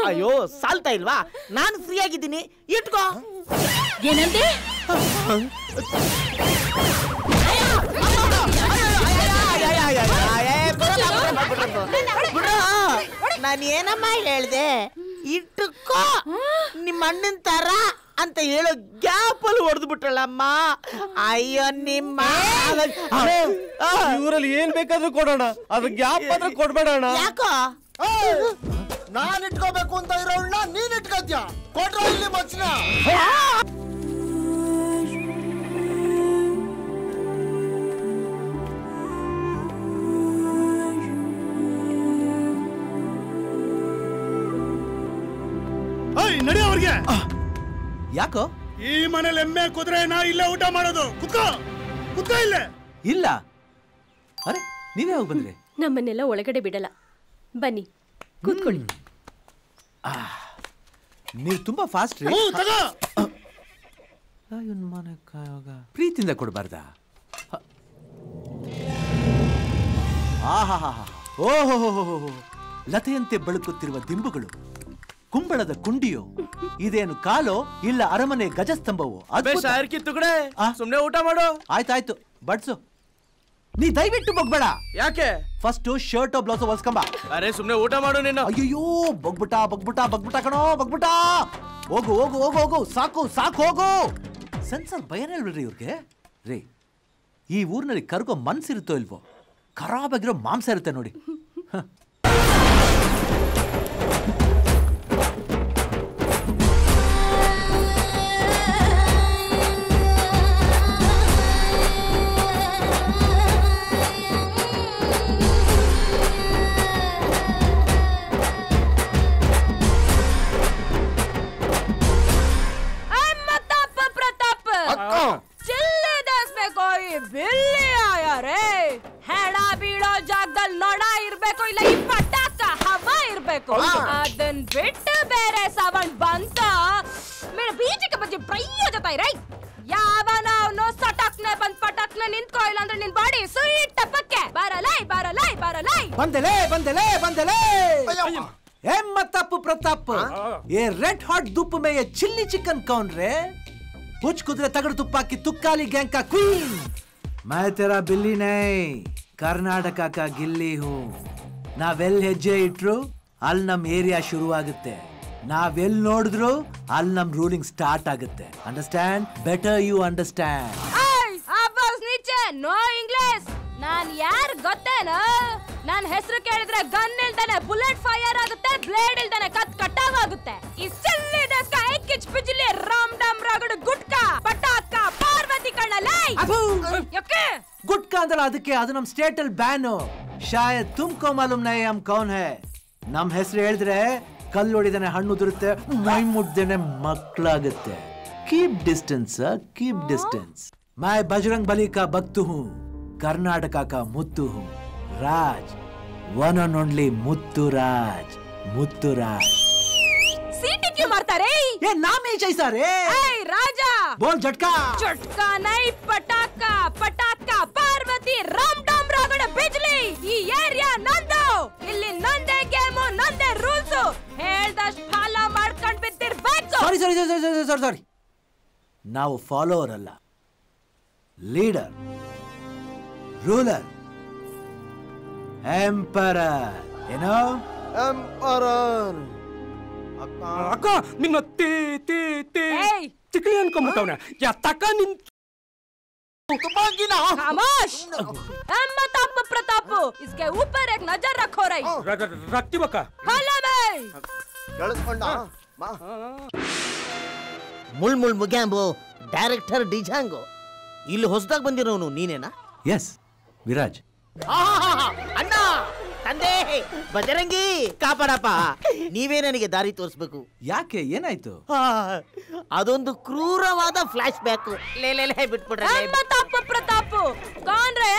ಅಯ್ಯೋ ಸಾಲ್ತಾ ಇಲ್ವಾ? ನಾನು ಫ್ರೀ ಆಗಿದ್ದೀನಿ, ಇಟ್ಕೋ. ಏನಂದೆ? ನಾನು ಏನಮ್ಮ ಹೇಳ್ದೆ? ಇಟ್ಟುಕೋ, ನಿಮ್ಮ ಅಣ್ಣನ ತರ ಅಂತ ಹೇಳೋ ಗ್ಯಾಪ್ ಅಲ್ಲಿ ಹೊಡೆದು ಬಿಟ್ರಲ್ಲಮ್ಮ. ಅಯ್ಯೋ ನಿಮ್ಮ ಇವರಲ್ಲಿ ಏನ್ ಬೇಕಾದ್ರೂ ಕೊಡೋಣ, ಅದು ಗ್ಯಾಪ್ ಆದ್ರೆ ಕೊಡ್ಬೇಡಣ. ಯಾಕೋ? ನಾನ್ ಇಟ್ಕೋಬೇಕು ಅಂತ ಇರೋಳ್ನ ನೀನ್ ಇಟ್ಕೋತ್ಯಾ? ಕೊಡ್ರ ಇಲ್ಲಿ ಮಚ್ನ. ನಡಿ ಅವ್ರಿಗೆ. ಯಾಕೋ? ಈ ಮನೇಲಿ ಎಮ್ಮೆ ಕುದುರೆ ನಾ ಇಲ್ಲೇ ಊಟ ಮಾಡೋದು. ಕುತ್ಕೋ, ಕುತ್ಕೋ ಇಲ್ಲೇ. ಇಲ್ಲ. ಅರೆ ನೀವೇ ಹೋಗಿ ಬಂದ್ರಿ? ನಮ್ಮನ್ನೆಲ್ಲ ಒಳಗಡೆ ಬಿಡಲ್ಲ. ಬನ್ನಿ ಕೂತ್ಕೊಳ್ಳಿ. ನೀವು ತುಂಬಾ ಫಾಸ್ಟ್ ರೀ. ಪ್ರೀತಿಯಿಂದ ಕೊಡಬಾರ್ದ? ಆಹಾ, ಓಹೋ, ಲತೆಯಂತೆ ಬೆಳಕುತ್ತಿರುವ ದಿಂಬುಗಳು, ಕುಂಬಳದ ಕುಂಡಿಯೋ, ಇದೇನು ಕಾಲೋ ಇಲ್ಲ ಅರಮನೆ ಗಜಸ್ತಂಭವೋ? ಸುಮ್ನೆ ಊಟ ಮಾಡು. ಆಯ್ತಾಯ್ತು, ಬಡ್ಸು. ನೀ ದಯವಿಟ್ಟು ಬಗ್ಬೇಡ. ಯಾಕೆ? ಫಸ್ಟ್ ಶರ್ಟ್ ಬ್ಲೌಸ್ ಹೊಲ್ಸ್ಕೊಂಬ. ಅರೆ ಸುಮ್ನೆ ಊಟ ಮಾಡು ನೀನು. ಅಯ್ಯೋ ಬಗ್ಬಿಟ ಕಣೋ, ಬಗ್ಬಿಟ. ಹೋಗು, ಸಾಕು ಹೋಗು. ಸೆನ್ಸಲ್ ಭಯನೇ ಇಲ್ಬಿಡ್ರಿ ಇವ್ರಿಗೆ. ರೀ, ಈ ಊರಿನಲ್ಲಿ ಕರ್ಗೋ ಮನ್ಸಿರುತ್ತೋ ಇಲ್ವೋ? ಖರಾಬಾಗಿರೋ ಮಾಂಸ ಇರುತ್ತೆ ನೋಡಿ. ಬಿಲ್ಲಿ ಆಯಾರೇ, ಹೆಣ ಬೀಳೋ ಜಾಗದಲ್ಲಿ ನೊಣ ಇರ್ಬೇಕು, ಇಲ್ಲ ಈ ಪಟಾಕ ಹವಾ ಇರ್ಬೇಕು. ಅದನ್ ಬಿಟ್ಟು ಬೇರೆ ಸವಣ್ ಬಂತ ಬೀಜಕ್ಕೆ ಬಜ್ಜಿ ಪ್ರಯೋಜಕ ಇರೈ. ಯಾವನ ಅವನು ಸಟಕ್ನೆ ಬಂದ್ ಪಟಕ್ನೆ ನಿಂತ್ಕೋ, ಇಲ್ಲ ಅಂದ್ರೆ ನಿನ್ ಬಾಡಿ ಸ್ವೀಟ್ ಟಪ್ಪಕ್ಕೆ ಬರಲೈ. ಬಂದಲೇ ತಪ್ಪು ಪ್ರತಾಪ್. ಏ red hot ದುಪ್ಪ ಮೇಯ chilli chicken Kaun ರೇ. कुछ कुदरे तगड़ तुप्पा की तुक्काली गैंग का क्वीन। मैं तेरा बिल्ली नहीं, कर्नाटक का गिल्ली हूँ. ನಾವೆಲ್ ಹೆಜ್ಜೆ ಇಟ್ರು ಅಲ್ಲಿ ನಮ್ ಏರಿಯಾ ಶುರು ಆಗುತ್ತೆ. ನಾವೆಲ್ ನೋಡಿದ್ರು ಅಲ್ಲಿ ನಮ್ ರೂಲಿಂಗ್ ಸ್ಟಾರ್ಟ್ ಆಗುತ್ತೆ. Understand? Better you understand. No English. ನಾನ್ ಯಾರು ಗೊತ್ತೇನೋ? ನನ್ನ ಹೆಸರು ಕೇಳಿದ್ರೆ ಗನ್ ಇಲ್ದಾನೆ ಬುಲೆಟ್ ಫೈರ್ ಆಗುತ್ತೆ, ಬ್ಲೇಡ್ ಇಲ್ದಾನೆ ಕಟ್ಟಾವ್ ಆಗುತ್ತೆ. ಈ ಸಿಲ್ಲಿದ ಸ್ಕೈ ಕಿಚ್ ಬಿಜ್ಲಿ ರಾಮ್ ಡಾಮ್ ರಗಡು ಗುಟ್ಕಾ ಪಟಾಕ ಪಾರ್ವತಿ ಕಣ್ಣಲೈ. ಯಾಕೆ ಗುಟ್ಕಾ ಅಂದ್ರೆ ಅದಕ್ಕೆ ಅದು ನಮ್ ಸ್ಟೇಟ್ ಅಲ್ಲಿ ಬ್ಯಾನು. ಶಾಯದ್ ತುಮ್ಕೋ ಮಾಲೂಮ್ ನೈ ಹಮ್ ಕೌನ್ ಹೈ. ನಮ್ ಹೆಸರು ಹೇಳಿದ್ರೆ ಕಲ್ಲು ಹೊಡಿದಾನೆ, ಹಣ್ಣು ಉದುರುತ್ತೆ, ಮೈ ಮುಟ್ದೇನೆ ಮಕ್ಕಳಾಗುತ್ತೆ. Keep distance, keep distance. मैं बजरंग बली का भक्त हूँ, कर्नाटका का मुत्तु हूँ. Raj one and only Muthuraj. Muthuraj सीटी क्यों मारता रे? ये नाम ही जैसा रे. ए राजा बोल झटका. झटका नहीं पटाका. पटाका पार्वती राम डाम रागड़ बिजली. ಈ ಏರಿಯಾ ನಂದು. ಇಲ್ಲಿ ನಂದೇ ಗೇಮು ನಂದೇ ರೂಲ್ಸ್. ಹೇಳ್ದಷ್ಟು ಫಾಲೋ ಮಾಡ್ಕೊಂಡು ಬಿದ್ದಿರ್ಬೇಕು. ಸಾರಿ ನಾವು ಫಾಲೋವರ್ ಅಲ್ಲ, ಲೀಡರ್, ರೂಲರ್, ಎಂಪರರ್. ಏನೋ ಎಂಪರರ್. ಅಕ್ಕ ನಿನ್ನ ತಿಕ್ಲಿ ಅನ್ಕೊಂಬಿಟ್ಟವ್ನ ತಕ್ಕ ನಿನ್ खामोश. अम्मताप प्रताप इसके ऊपर एक नजर रखो रही. रखती बका फॉलो में. ಮುಳ್ಮುಳ್ ಮುಗ್ಯಾಂಬೋ ಡೈರೆಕ್ಟರ್ ಡಿಜಾಂಗೋ. ಇಲ್ಲಿ ಹೊಸದಾಗಿ ಬಂದಿರೋನು ನೀನೇನಾ? ಎಸ್, ವಿರಾಜ್. ಅಣ್ಣ, ತಂದೆ, ಬಜರಂಗಿ ಕಾಪಾಡಪ್ಪ. ನೀವೇ ನನಗೆ ದಾರಿ ತೋರಿಸ್ಬೇಕು. ಯಾಕೆ, ಏನಾಯ್ತು? ಅದೊಂದು ಕ್ರೂರವಾದ ಫ್ಲಾಶ್ ಬ್ಯಾಕ್. ಲೇ ಬಿಟ್ಬಿಡ್ರೆ. अम्मताप प्रताप कौन रे?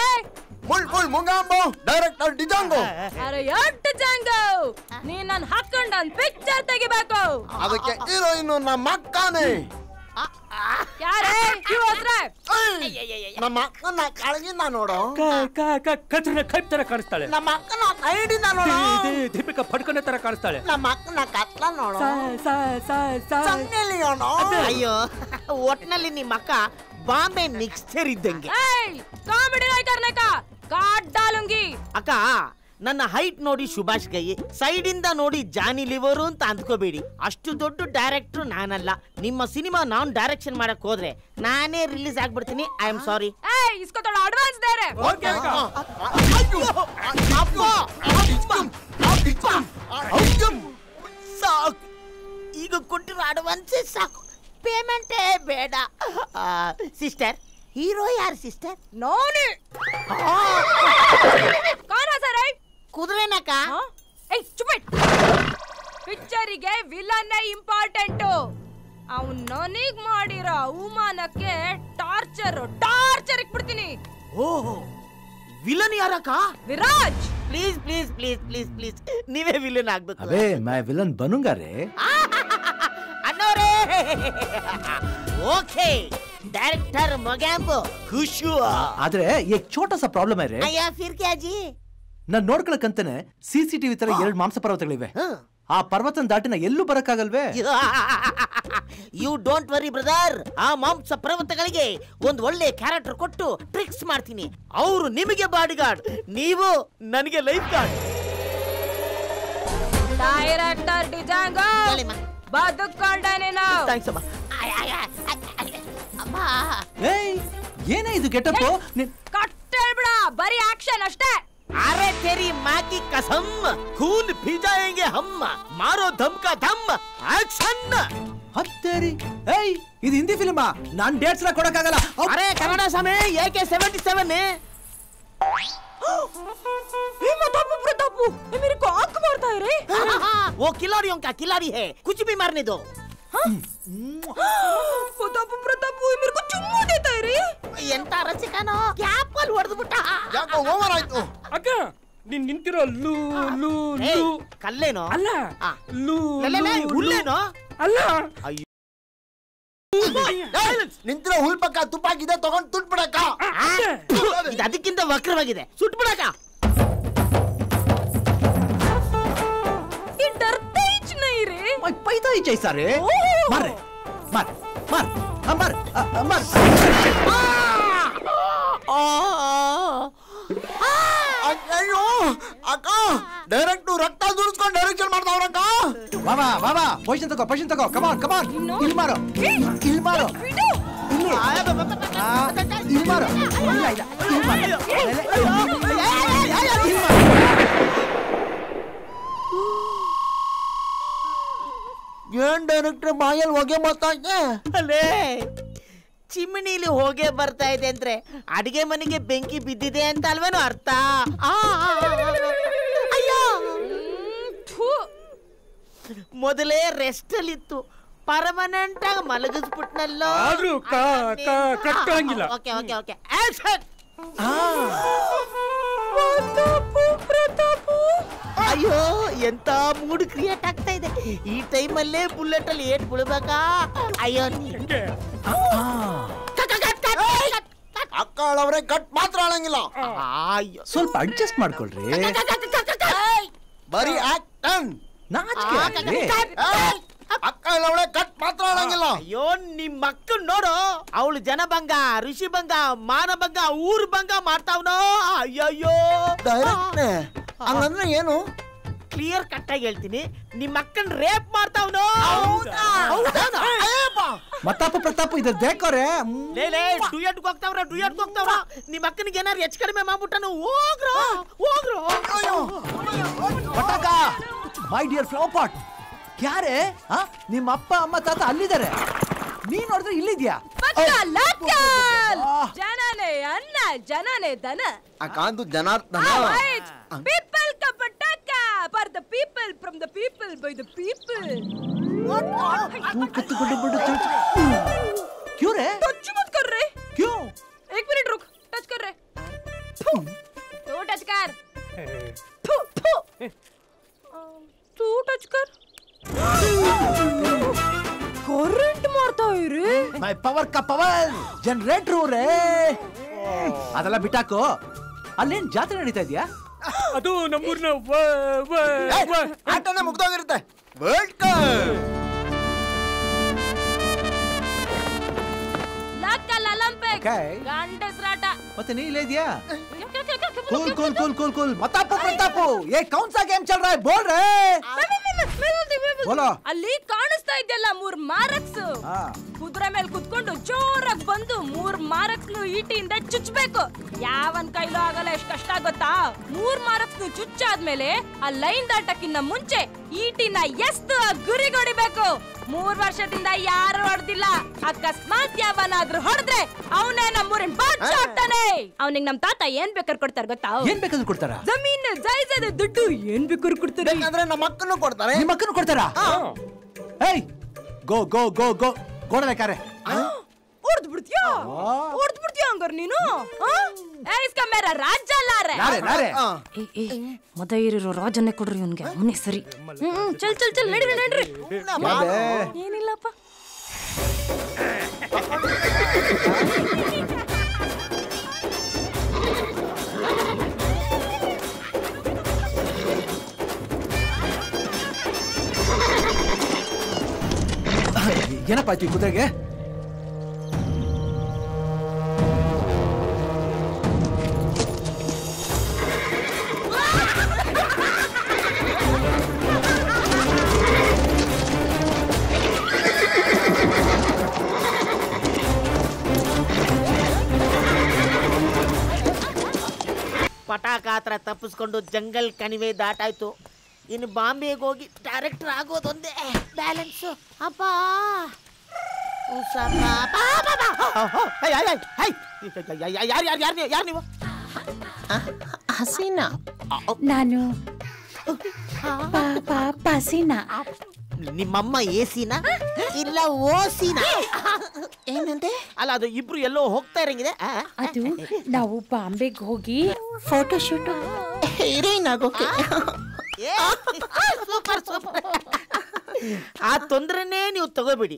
ಮುಳ್ಮುಳ್ ಮುಗಾಂಬೋ ಡೈರೆಕ್ಟರ್ ಡಿಜಾಂಗೋ. ಅರೆ ಎಟ್ ಜಾಂಗೋ, ನೀ ನನ್ನ ಹಾಕೊಂಡು ನನ್ನ ಪಿಕ್ಚರ್ ತೆಗಿಬೇಕು. ಅದಕ್ಕೆ ಹೀರೋಯಿನ್ ನಮ್ಮ ಅಕ್ಕನೇ. ಯಾರೇ ಈ ಹೊಸ್ರೆ? ನಮ್ಮ ಅಕ್ಕನ ಕೆಳಗಿಂದ ನೋಡು. ಕತ್ರಿನ ಕೈಪ್ ತರ ಕಾಣಿಸ್ತಾಳೆ. ನಮ್ಮ ಅಕ್ಕನ ಸೈಡಿಂದ ನೋಡು. ದೀಪಿಕಾ ಪಡ್ಕನೆ ತರ ಕಾಣಿಸ್ತಾಳೆ. ನಮ್ಮ ಅಕ್ಕನ ಕತ್ಲ ನೋಡು. ಅಯ್ಯೋ, ಒಟ್ನಲ್ಲಿ ನಿಮ್ಮ ಅಕ್ಕ ಬಾಂಬೆ ಮಿಕ್ಸ್ಚರ್ ಇದ್ದಂಗೆ. ಕಾಮಿಡಿ नहीं करने का, काट डालूंगी. ಅಕ್ಕ, ನನ್ನ ಹೈಟ್ ನೋಡಿ ಸುಭಾಷ್ ಗೈ, ಸೈಡ್ ಇಂದ ನೋಡಿ ಜಾನಿ ಲಿವರು ಅಂತ ಅಂದ್ಕೋಬೇಡಿ. ಅಷ್ಟು ದೊಡ್ಡ ಡೈರೆಕ್ಟರ್ ನಾನಲ್ಲ. ನಿಮ್ಮ ಸಿನಿಮಾ ನಾನು ಡೈರೆಕ್ಷನ್ ಮಾಡಕ್ ಹೋದ್ರೆ ನಾನೇ ರಿಲೀಸ್ ಆಗ್ಬಿಡ್ತೀನಿ. I am sorry. इसको थोड़ा एडवांस दे रहे. ಓಕೆ ಅಕ್ಕ. ಸಾಕು, ಈಗ ಕೊಟ್ಟಿರೋ ಅಡ್ವಾನ್ಸ್ ಸಾಕು, ಪೇಮೆಂಟೇ ಬೇಡ. ಸಿಸ್ಟರ್, ಹೀರೋ ಯಾರು ಸಿಸ್ಟರ್? ನೋನಿ. कौन है सर? ಕುದುರೆನಕ್ಕ. ಚುಪ್ಪಿಟ್. ಪಿಕ್ಚರಿಗೆ ವಿಲನ್ ಇಂಪಾರ್ಟೆಂಟ್. ಅವನು ನನಗ್ ಮಾಡಿರೋ ಅವಮಾನಕ್ಕೆ ಟಾರ್ಚರ್ ಇಕ್ಬಿಡ್ತೀನಿ. ಓಹೋ, ವಿಲನ್ ಯಾರಕ್ಕ? Viraj. Please please please please please ನೀವೇ ವಿಲನ್ ಆಗ್ಬೇಕು. ಅಬೇ ಮೈ ವಿಲನ್ ಬನೂಂಗಾ ರೇ. ಅನ್ನೋರೇ. ಓಕೆ, डायरेक्टर मोगैम्बो खुश हुआ. ಆದ್ರೆ ಏಕ್ ಛೋಟಾ ಸಾ ಪ್ರಾಬ್ಲಮ್ है रे. ಅಯ್ಯ ಫಿರ್ ಕ್ಯಾ ಜಿ? ನಾನು ನೋಡ್ಕೊಳ್ಳಕಂತಾನೆ ಸಿಸಿಟಿವಿ ತರ 2 ಮಾಂಸ ಪರ್ವತಗಳಿವೆ. ಆ ಪರ್ವತನ ದಾಟಿನ ಎಲ್ಲೂ ಬರಕ್ಕಾಗಲ್ವೇ? You don't worry brother. ಆ ಮಾಂಸ ಪರ್ವತಗಳಿಗೆ ಒಂದು ಒಳ್ಳೆ ಕ್ಯಾರೆಕ್ಟರ್ ಕೊಟ್ಟು ಟ್ರಿಕ್ಸ್ ಮಾಡ್ತೀನಿ. ಅವರು ನಿಮಗೆ ಬಾಡಿಗಾರ್ಡ್, ನೀವು ನನಗೆ ಲೈಫ್ ಗಾರ್ಡ್. ಡೈರೆಕ್ಟರ್ ಡಿಜಾಂಗೋ ಬದುಕೊಂಡೆ ನೀನು. ಥ್ಯಾಂಕ್ಸ್ ಅಮ್ಮ. ಏಯ್, ಏನೇ ಇದು ಗೆಟಪ್? ಕಟ್ಟೇಳ್ಬಿಡ, ಬರೀ ಆಕ್ಷನ್ ಅಷ್ಟೇ. अरे तेरी माँ की कसम, खून पी जाएंगे हम, मारो धम का धम, एक्शन. ಹತ್ತೇರಿ. ಏಯ್, ಇದು ಹಿಂದಿ ಫಿಲ್ಮಾ? ನಾನು ಡೇಟ್ಸ್ ಕೊಡಕ್ಕಾಗಲ್ಲ. अरे कन्नड़ समय AK-47 प्रतापू, ये मेरे को आंख मारता है रे. वो खिलाड़ियों का खिलाड़ी है, कुछ भी मारने दो. प्रतापू ये मेरे को चुम्मा देता है रे. ಎಂತ ರಸಿಕನೋ, ಕ್ಯಾಪಲ್ ಹೊಡೆದ್ಬಿಟ್ಟ. ಯಾಕೋ ಓವರ್ ಆಯ್ತು. ಅಕ್ಕ, ನೀನ್ ನಿಂತಿರೋ ಲೂ ಲೂ ಲೂ ಕಲ್ಲೇನೋ? ಅಲ್ಲ, ಲೂ ಹುಲ್ಲೇನೋ? ಅಲ್ಲ. ಅಯ್ಯೋ, ನಿಂತಿರೋ ಹುಲ್ ಪಕ್ಕ ತುಪ್ಪಾಗಿದೆ, ತಗೊಂಡ್ ತುಟ್ಬಿಡಕ್ಕ. ಇದು ಅದಕ್ಕಿಂತ ವಕ್ರವಾಗಿದೆ, ಸುಟ್ಬಿಡಕ. ये डरते ही नहीं रे. मैं पैदा ही जैसा रे. मार रे, मार मार मार मार. ಅಯ್ಯೋ ಅಕ್ಕ, ಡೈರೆಕ್ಟ್ ರಕ್ತ ದುರಿಸ್ಕೊಂಡು ಡೈರೆಕ್ಷನ್ ಮಾಡ್ತಾವ್ರಕ್ಕ. ಬಾಬಾ ಬಾಬಾ, ಪೊಸಿಷನ್ ತಗೋ. ಕಮಾನ್ ಕಮಾನ್. ಇಲ್ಲಿ ಮಾರೋ, ಇಲ್ಲಿ ಮಾರೋ, ಇಲ್ಲಿ ಮಾರೋ. ಏನ್ ಡೈರೆಕ್ಟರ್ ಬಾಯಲ್ಲಿ ಹೊಗೆ ಬರ್ತಾ ಇದೆ? ಅಲ್ಲೇ ಚಿಮಣಿಲಿ ಹೋಗೆ ಬರ್ತಾ ಇದೆ ಅಂದ್ರೆ ಅಡಿಗೆ ಮನೆಗೆ ಬೆಂಕಿ ಬಿದ್ದಿದೆ ಅಂತ ಅಲ್ವೇನೋ ಅರ್ಥ. ಅಯ್ಯೋ, ಮೊದಲೇ ರೆಸ್ಟ್ ಅಲ್ಲಿತ್ತು, ಪರ್ಮನೆಂಟ್ ಆಗಿ ಮಲಗಿಸ್ಬಿಟ್ನಲ್ಲೋ. ಆದ್ರೂ ಕಟ್ಟಂಗಿಲ್ಲ. Okay okay okay, action. Pratap ಅಯ್ಯೋ ಎಂತ ಮೂಡ್ ಕ್ರಿಯೇಟ್ ಆಗ್ತಾ ಇದೆ. ಈ ಟೈಮಲ್ಲೇ ಬುಲೆಟ್ ಅಲ್ಲಿ ಏಟ್ ಬಿಡ್ಬೇಕಾ? ಅಯ್ಯೋ ಅಕ್ಕಳವ್ರೆ ಕಟ್ ಮಾತ್ರ ಆಳಂಗಿಲ್ಲ. ಸ್ವಲ್ಪ ಅಡ್ಜಸ್ಟ್ ಮಾಡ್ಕೊಳ್ರಿ. ಬರೀ ಆಕ್ಟನ್ ಅಕ್ಕಳವ್ರೆ ಕಟ್ ಮಾತ್ರ ಆಳಂಗಿಲ್ಲ. ಅಯ್ಯೋ ನಿಮ್ ಮಕ್ಕಳು ನೋಡು, ಅವಳು ಜನಭಂಗ, ಋಷಿಭಂಗ, ಮಾನಭಂಗ, ಊರ್ ಭಂಗ ಮಾಡ್ತಾವ್ನೋ. ಅಯ್ಯಯ್ಯೋ ಹಂಗಂದ್ರೆ ಏನು? ಕ್ಲಿಯರ್ ಕಟ್ ಆಗಿ ಹೇಳ್ತೀನಿ, ನಿಮ್ ಅಕ್ಕನ್ ರೇಪ್ ಮಾಡ್ತಾವ್ನೋ. ಮತ್ತಾಪ ಪ್ರತಾಪ ಇದು ದೇಕೋರೆ ಡುಯೆಟ್ಗೆ ಹೋಗ್ತಾವ್ರ. ನಿಮ್ ಅಕ್ಕನಿಗೆ ಏನಾರು ಹೆಚ್ಚು ಕಡಿಮೆ ಮಾಡ್ಬಿಟ್ಟನು. ಹೋಗ್ರು ಪಟಾಕ. ಮೈ ಡಿಯರ್ ಫ್ಲವರ್ ಪಾಟ್, ಯಾರೇ ನಿಮ್ಮ ಅಪ್ಪ ಅಮ್ಮ ತಾತ ಅಲ್ಲಿದ್ದಾರೆ, ನೀನ್ ನೋಡಿದ್ರೆ ಇಲ್ಲಿದ್ಯಾ? ಜನನೇ ಅನ್ನ ಜನನೇ ದನ. Kantu Janardhana. People ka pataka for the people, from the people, by the people. क्यों रे? टच मत कर रे. क्यों? एक मिनट रुक, टच कर रे. तू टच कर. तू टच कर. ಕರೆಂಟ್ ಮಾಡ್ತಾ ಇರಿ. ಮೈ ಪವರ್ ಕಾ ಪವರ್ ಜನರೇಟರ್ ರೇ. ಅದೆಲ್ಲ ಬಿಟ್ಟಾಕು. ಅಲ್ಲೇನ್ ಜಾತ್ರೆ ನಡೀತಾ ಇದೆಯಾ? ಅದು ನಮ್ಮೂರ್ನ ಆಟನೇ ಮುಗ್ದೋಗಿರುತ್ತೆ. ವರ್ಲ್ಡ್ ಕಪ್ ಲಕ್ಕಲ್ ಒಲಿಂಪಿಕ್ ಗಂಡಸ್ರಾಟ. ಮತ್ತೆ ನೀ ಇಲ್ಲೇ ಇದೆಯಾ? ಕೂಲ್ ಮತ್ತಾಪು ಪ್ರತಾಪು ಏ ಕೌನ್ ಸಾ ಗೇಮ್ ಚಲ್ ರहा है बोल रहे बोलो. ಅಲ್ಲಿ ಕಾಣಿಸ್ತಾ ಇದೆಯಲ್ಲ 3 ಮಾರ್ಕ್ಸ್. ಕುದುರೆ ಮೇಲೆ ಕುತ್ಕೊಂಡು ಜೋರಾಗಿ ಬಂದು 3 ಮಾರ್ಕ್ಸ್ ಈಟಿಯಿಂದ ಚುಚ್ಚಬೇಕು. ಯಾವನ್ ಕೈಲೂ ಆಗಲ್ಲ. ಎಷ್ಟು ಕಷ್ಟ ಗೊತ್ತಾ? 3 ಮಾರ್ಕ್ಸ್ ಚುಚ್ಚಾದ್ಮೇಲೆ ಆ ಲೈನ್ ದಾಟಕ್ಕಿಂತ ಮುಂಚೆ ಈಟಿನ ಎಸ್ತು ಗುರಿ ಹೊಡಿಬೇಕು. 3 ವರ್ಷದಿಂದ ಯಾರು ಹೊಡೆದಿಲ್ಲ. ಅಕಸ್ಮಾತ್ ಯಾವನಾದ್ರೂ ಹೊಡೆದ್ರೆ ಅವನೇ ನಮ್ಮೂರಿನ ಬಾದ್ಶಾ ಆಗ್ತಾನೆ. ಅವನಿಗೆ ನಮ್ ತಾತ ಏನ್ ಬೇಕಾದ್ರೂ ಕೊಡ್ತಾರೆ ಗೊತ್ತಾ? ಏನ್ ಬೇಕಾದ್ರೂ ಕೊಡ್ತಾರ? ಜಮೀನು ಜಾಯ್ಸದ ದುಡ್ಡು ಏನ್ ಬೇಕಾದ್ರೂ ಕೊಡ್ತಾರೆ. ಬೇಕಾದ್ರೆ ನಮ್ಮ ಅಕ್ಕನ್ನು ಕೊಡ್ತಾರೆ. ನಿಮ್ಮ ಅಕ್ಕನ್ನು ಕೊಡ್ತಾರಾ? ಏಯ್ ಗೋ ಗೋ ಗೋ ಗೋ ಗೋಡಬೇಕಾರೆ ಹೊಡೆದು ಬಿಡ್ತೀಯಾ ಹಂಗಾರೆ ನೀನು? ಇಸ್ಕಾ ಮೇರಾ ರಾಜ ಲಾರೆ. ಮದ ಇರೋ ರಾಜನ್ನೇ ಕೊಡ್ರಿ ಅವನ್ಗೆ. ಅವನೇ ಸರಿ. ಚಲ್ ನಡ್ರಿ. ಏನಿಲ್ಲಪ್ಪ. ಏನಪ್ಪ ಆಯ್ತು ಈ ಕುದುರೆಗೆ? ಪಟಾಕ ಹತ್ರ ತಪ್ಪಿಸ್ಕೊಂಡು ಜಂಗಲ್ ಕಣಿವೆ ದಾಟಾಯ್ತು. ಇನ್ನು ಬಾಂಬೆಗೆ ಹೋಗಿ ಡೈರೆಕ್ಟರ್ ಆಗೋದೊಂದೇ ಬ್ಯಾಲೆನ್ಸ್. ಅಪ್ಪ ಯಾರು ನೀವು? ಹಸೀನಾ. ನಾನು ಪಸೀನಾ. ನಿಮ್ಮಮ್ಮ ಎಸಿನಾ ಇಲ್ಲ ಓಸಿನಾ? ಏನಂತೆ? ಅಲ್ಲ ಅದು ಇಬ್ರು ಎಲ್ಲೋ ಹೋಗ್ತಾ ಇರಂಗಿದೆ. ಅದು ನಾವು ಬಾಂಬೆಗೆ ಹೋಗಿ ಫೋಟೋ ಶೂಟ್ ಹೀರೋಯಿನ್ ಆಗೋಕೆ. ಸೂಪರ್. ಆ ತೊಂದ್ರೆನೇ ನೀವು ತಗೋಬಿಡಿ.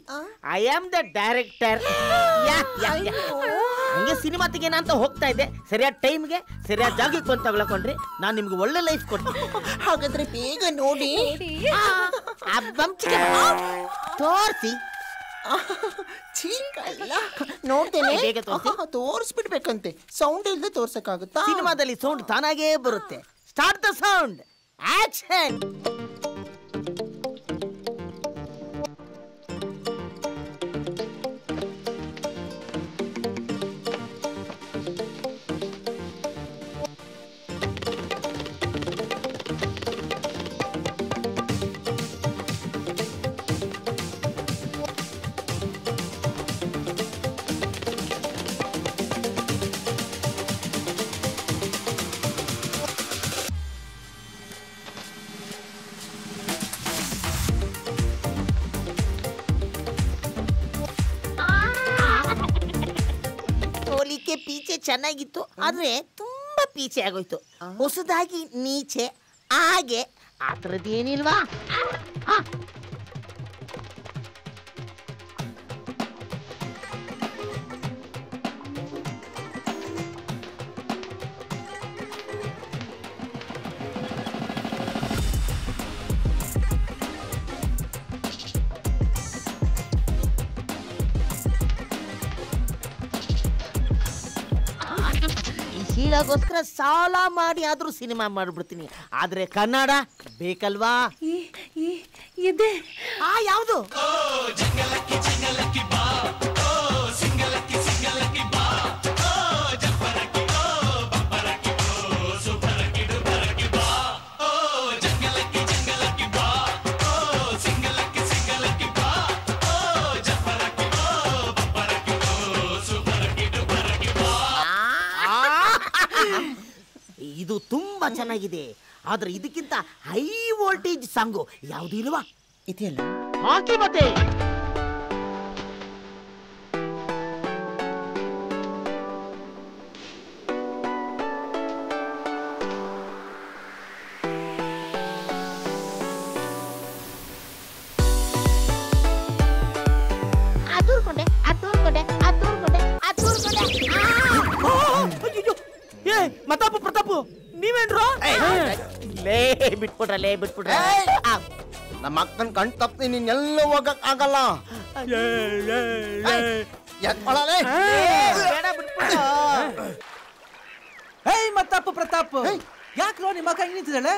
I am the director. ಹಂಗೆ ಸಿನಿಮಾ ತೆಗೆನ ಅಂತ ಹೋಗ್ತಾ ಇದ್ದೆ. ಸರಿಯಾದ ಟೈಮ್ಗೆ ಸರಿಯಾದ ಜಾಗಕ್ಕೆ ಬಂದು ತಗೊಳ್ಕೊಂಡ್ರಿ. ನಾನು ನಿಮ್ಗೆ ಒಳ್ಳೆ ಲೈಫ್ ಕೊಡ್ತೀನಿ. ಹಾಗಾದ್ರೆ ಬೇಗ ನೋಡಿ ತೋರಿಸಿ. ನೋಡ್ತೇನೆ. ಬೇಗ ತೋರಿಸ್ಬಿಡ್ಬೇಕಂತೆ. ಸೌಂಡ್ ಇಲ್ಲದೆ ತೋರ್ಸಕ್ಕಾಗುತ್ತಾ? ಸಿನಿಮಾದಲ್ಲಿ ಸೌಂಡ್ ತಾನಾಗೇ ಬರುತ್ತೆ. Start the sound. ಆಕ್ಷನ್. ಪೀಚೆ ಚೆನ್ನಾಗಿತ್ತು, ಆದ್ರೆ ತುಂಬಾ ಪೀಚೆ ಆಗೋಯ್ತು. ಹೊಸದಾಗಿ ನೀಚೆ ಹಾಗೆ ಆ ಥರದ್ದೇನಿಲ್ವಾ? ಶೀಲಾಗೋಸ್ಕರ ಸಾಲ ಮಾಡಿ ಆದ್ರೂ ಸಿನಿಮಾ ಮಾಡ್ಬಿಡ್ತೀನಿ, ಆದ್ರೆ ಕನ್ನಡ ಬೇಕಲ್ವಾ? ಇದೆ. ಯಾವುದು? ಇದು ತುಂಬಾ ಚೆನ್ನಾಗಿದೆ, ಆದ್ರೆ ಇದಕ್ಕಿಂತ ಹೈ ವೋಲ್ಟೇಜ್ ಸಾಂಗು ಯಾವುದು ಇಲ್ವಾ? ಇದೆಯಲ್ಲ, ಹಾಕಿ ಮತ್ತೆ. ಮತ್ತಪ್ಪ ಪ್ರತಾಪು ನೀವೇನ್ರು? ಬಿಟ್ಬಿಟ್ರ ನಮ್ಮ ಅಕ್ಕನ ಕಣ್ ತಪ್ಪಿ ನೀನೆಲ್ಲ ಹೋಗಕ್ ಆಗಲ್ಲ. ಮತ್ತಪ್ಪ ಪ್ರತಾಪ್ ಯಾಕ್ರೋ ನಿಮ್ಮ ಅಕ್ಕ ಹಿಂಗ್ ನಿಂತಿದ್ದಾಳೆ?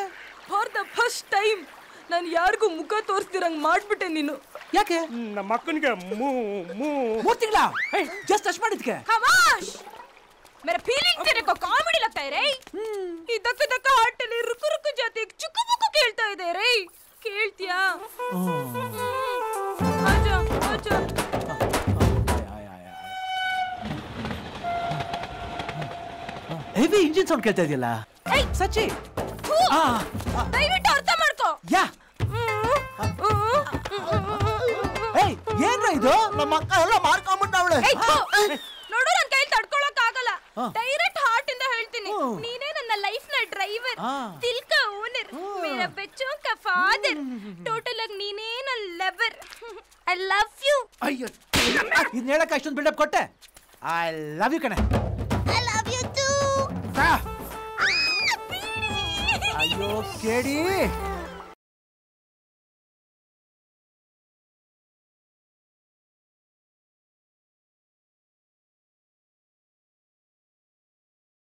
ಫಾರ್ ದ ಫಸ್ಟ್ ಟೈಮ್ ನಾನು ಯಾರಿಗೂ ಮುಖ ತೋರಿಸ್ತಿರಂಗ್ ಮಾಡ್ಬಿಟ್ಟೆ ನೀನು. ಯಾಕೆ? ನಮ್ಮ ಅಕ್ಕನಿಗೆ 3 ತಿಂಗಳ ಜಸ್ಟ್ ಟಚ್ ಮಾಡಿದ್ಕೆ. ಖಮಾಶ್ मेरा फीलिंग तेरे को कॉमेडी लगता है रे. ಈ ದಕ್ಕ ದಕ್ಕ ಹಾಟಲ್ಲಿ ರುಕು ರುಕು ಜಾತಿ ಚುಕು ಬುಕು ಕೇಳ್ತಾ ಇದೆ ರೆ. ಕೇಳ್ತೀಯಾ? Azha Azha. Heavy engine sound ಕೇಳ್ತಾ ಇದೆಯಲ್ಲ ಸಚ್ಚಿ. ದಯವಿಟ್ಟು ಅರ್ಥ ಮಾಡ್ಕೋ. ಯಾ ಏನ್ರ ಇದು? ನಮ್ಮ ಅಕ್ಕ ಎಲ್ಲ ಮಾಡ್ಕೊಂಡ್ಬಿಟ್ಟವಳೆ. ನೋಡು ನನ್ನ ಕೈ ತಡ್ಕೊಳ್ಳೋಕ್ ಆಗಲ್ಲ. ಡೈರೆಕ್ಟ್ ಹಾರ್ಟ್ ಇಂದ ಹೇಳ್ತೀನಿ, ನೀನೇ ನನ್ನ ಲೈಫ್ ನ ಡ್ರೈವರ್, ದಿಲ್ ಕಾ ಓನರ್, ಮೇರಾ ಬಚ್ಚೋं का ಫಾದರ್, ಟೋಟಲ್ ಆಗಿ ನೀನೇ ನನ್ನ ಲವರ್. I love you. ಅಯ್ಯೋ ಇದನ್ನ ಹೇಳಕ್ಕೆ ಅಷ್ಟೊಂದು ಬಿಲ್ಡಪ್ ಕೊಟ್ಟೆ. ಐ ಲವ್ ಯು ಕಣೆ. I love you too. ಅಯ್ಯೋ ಕೇಳಿ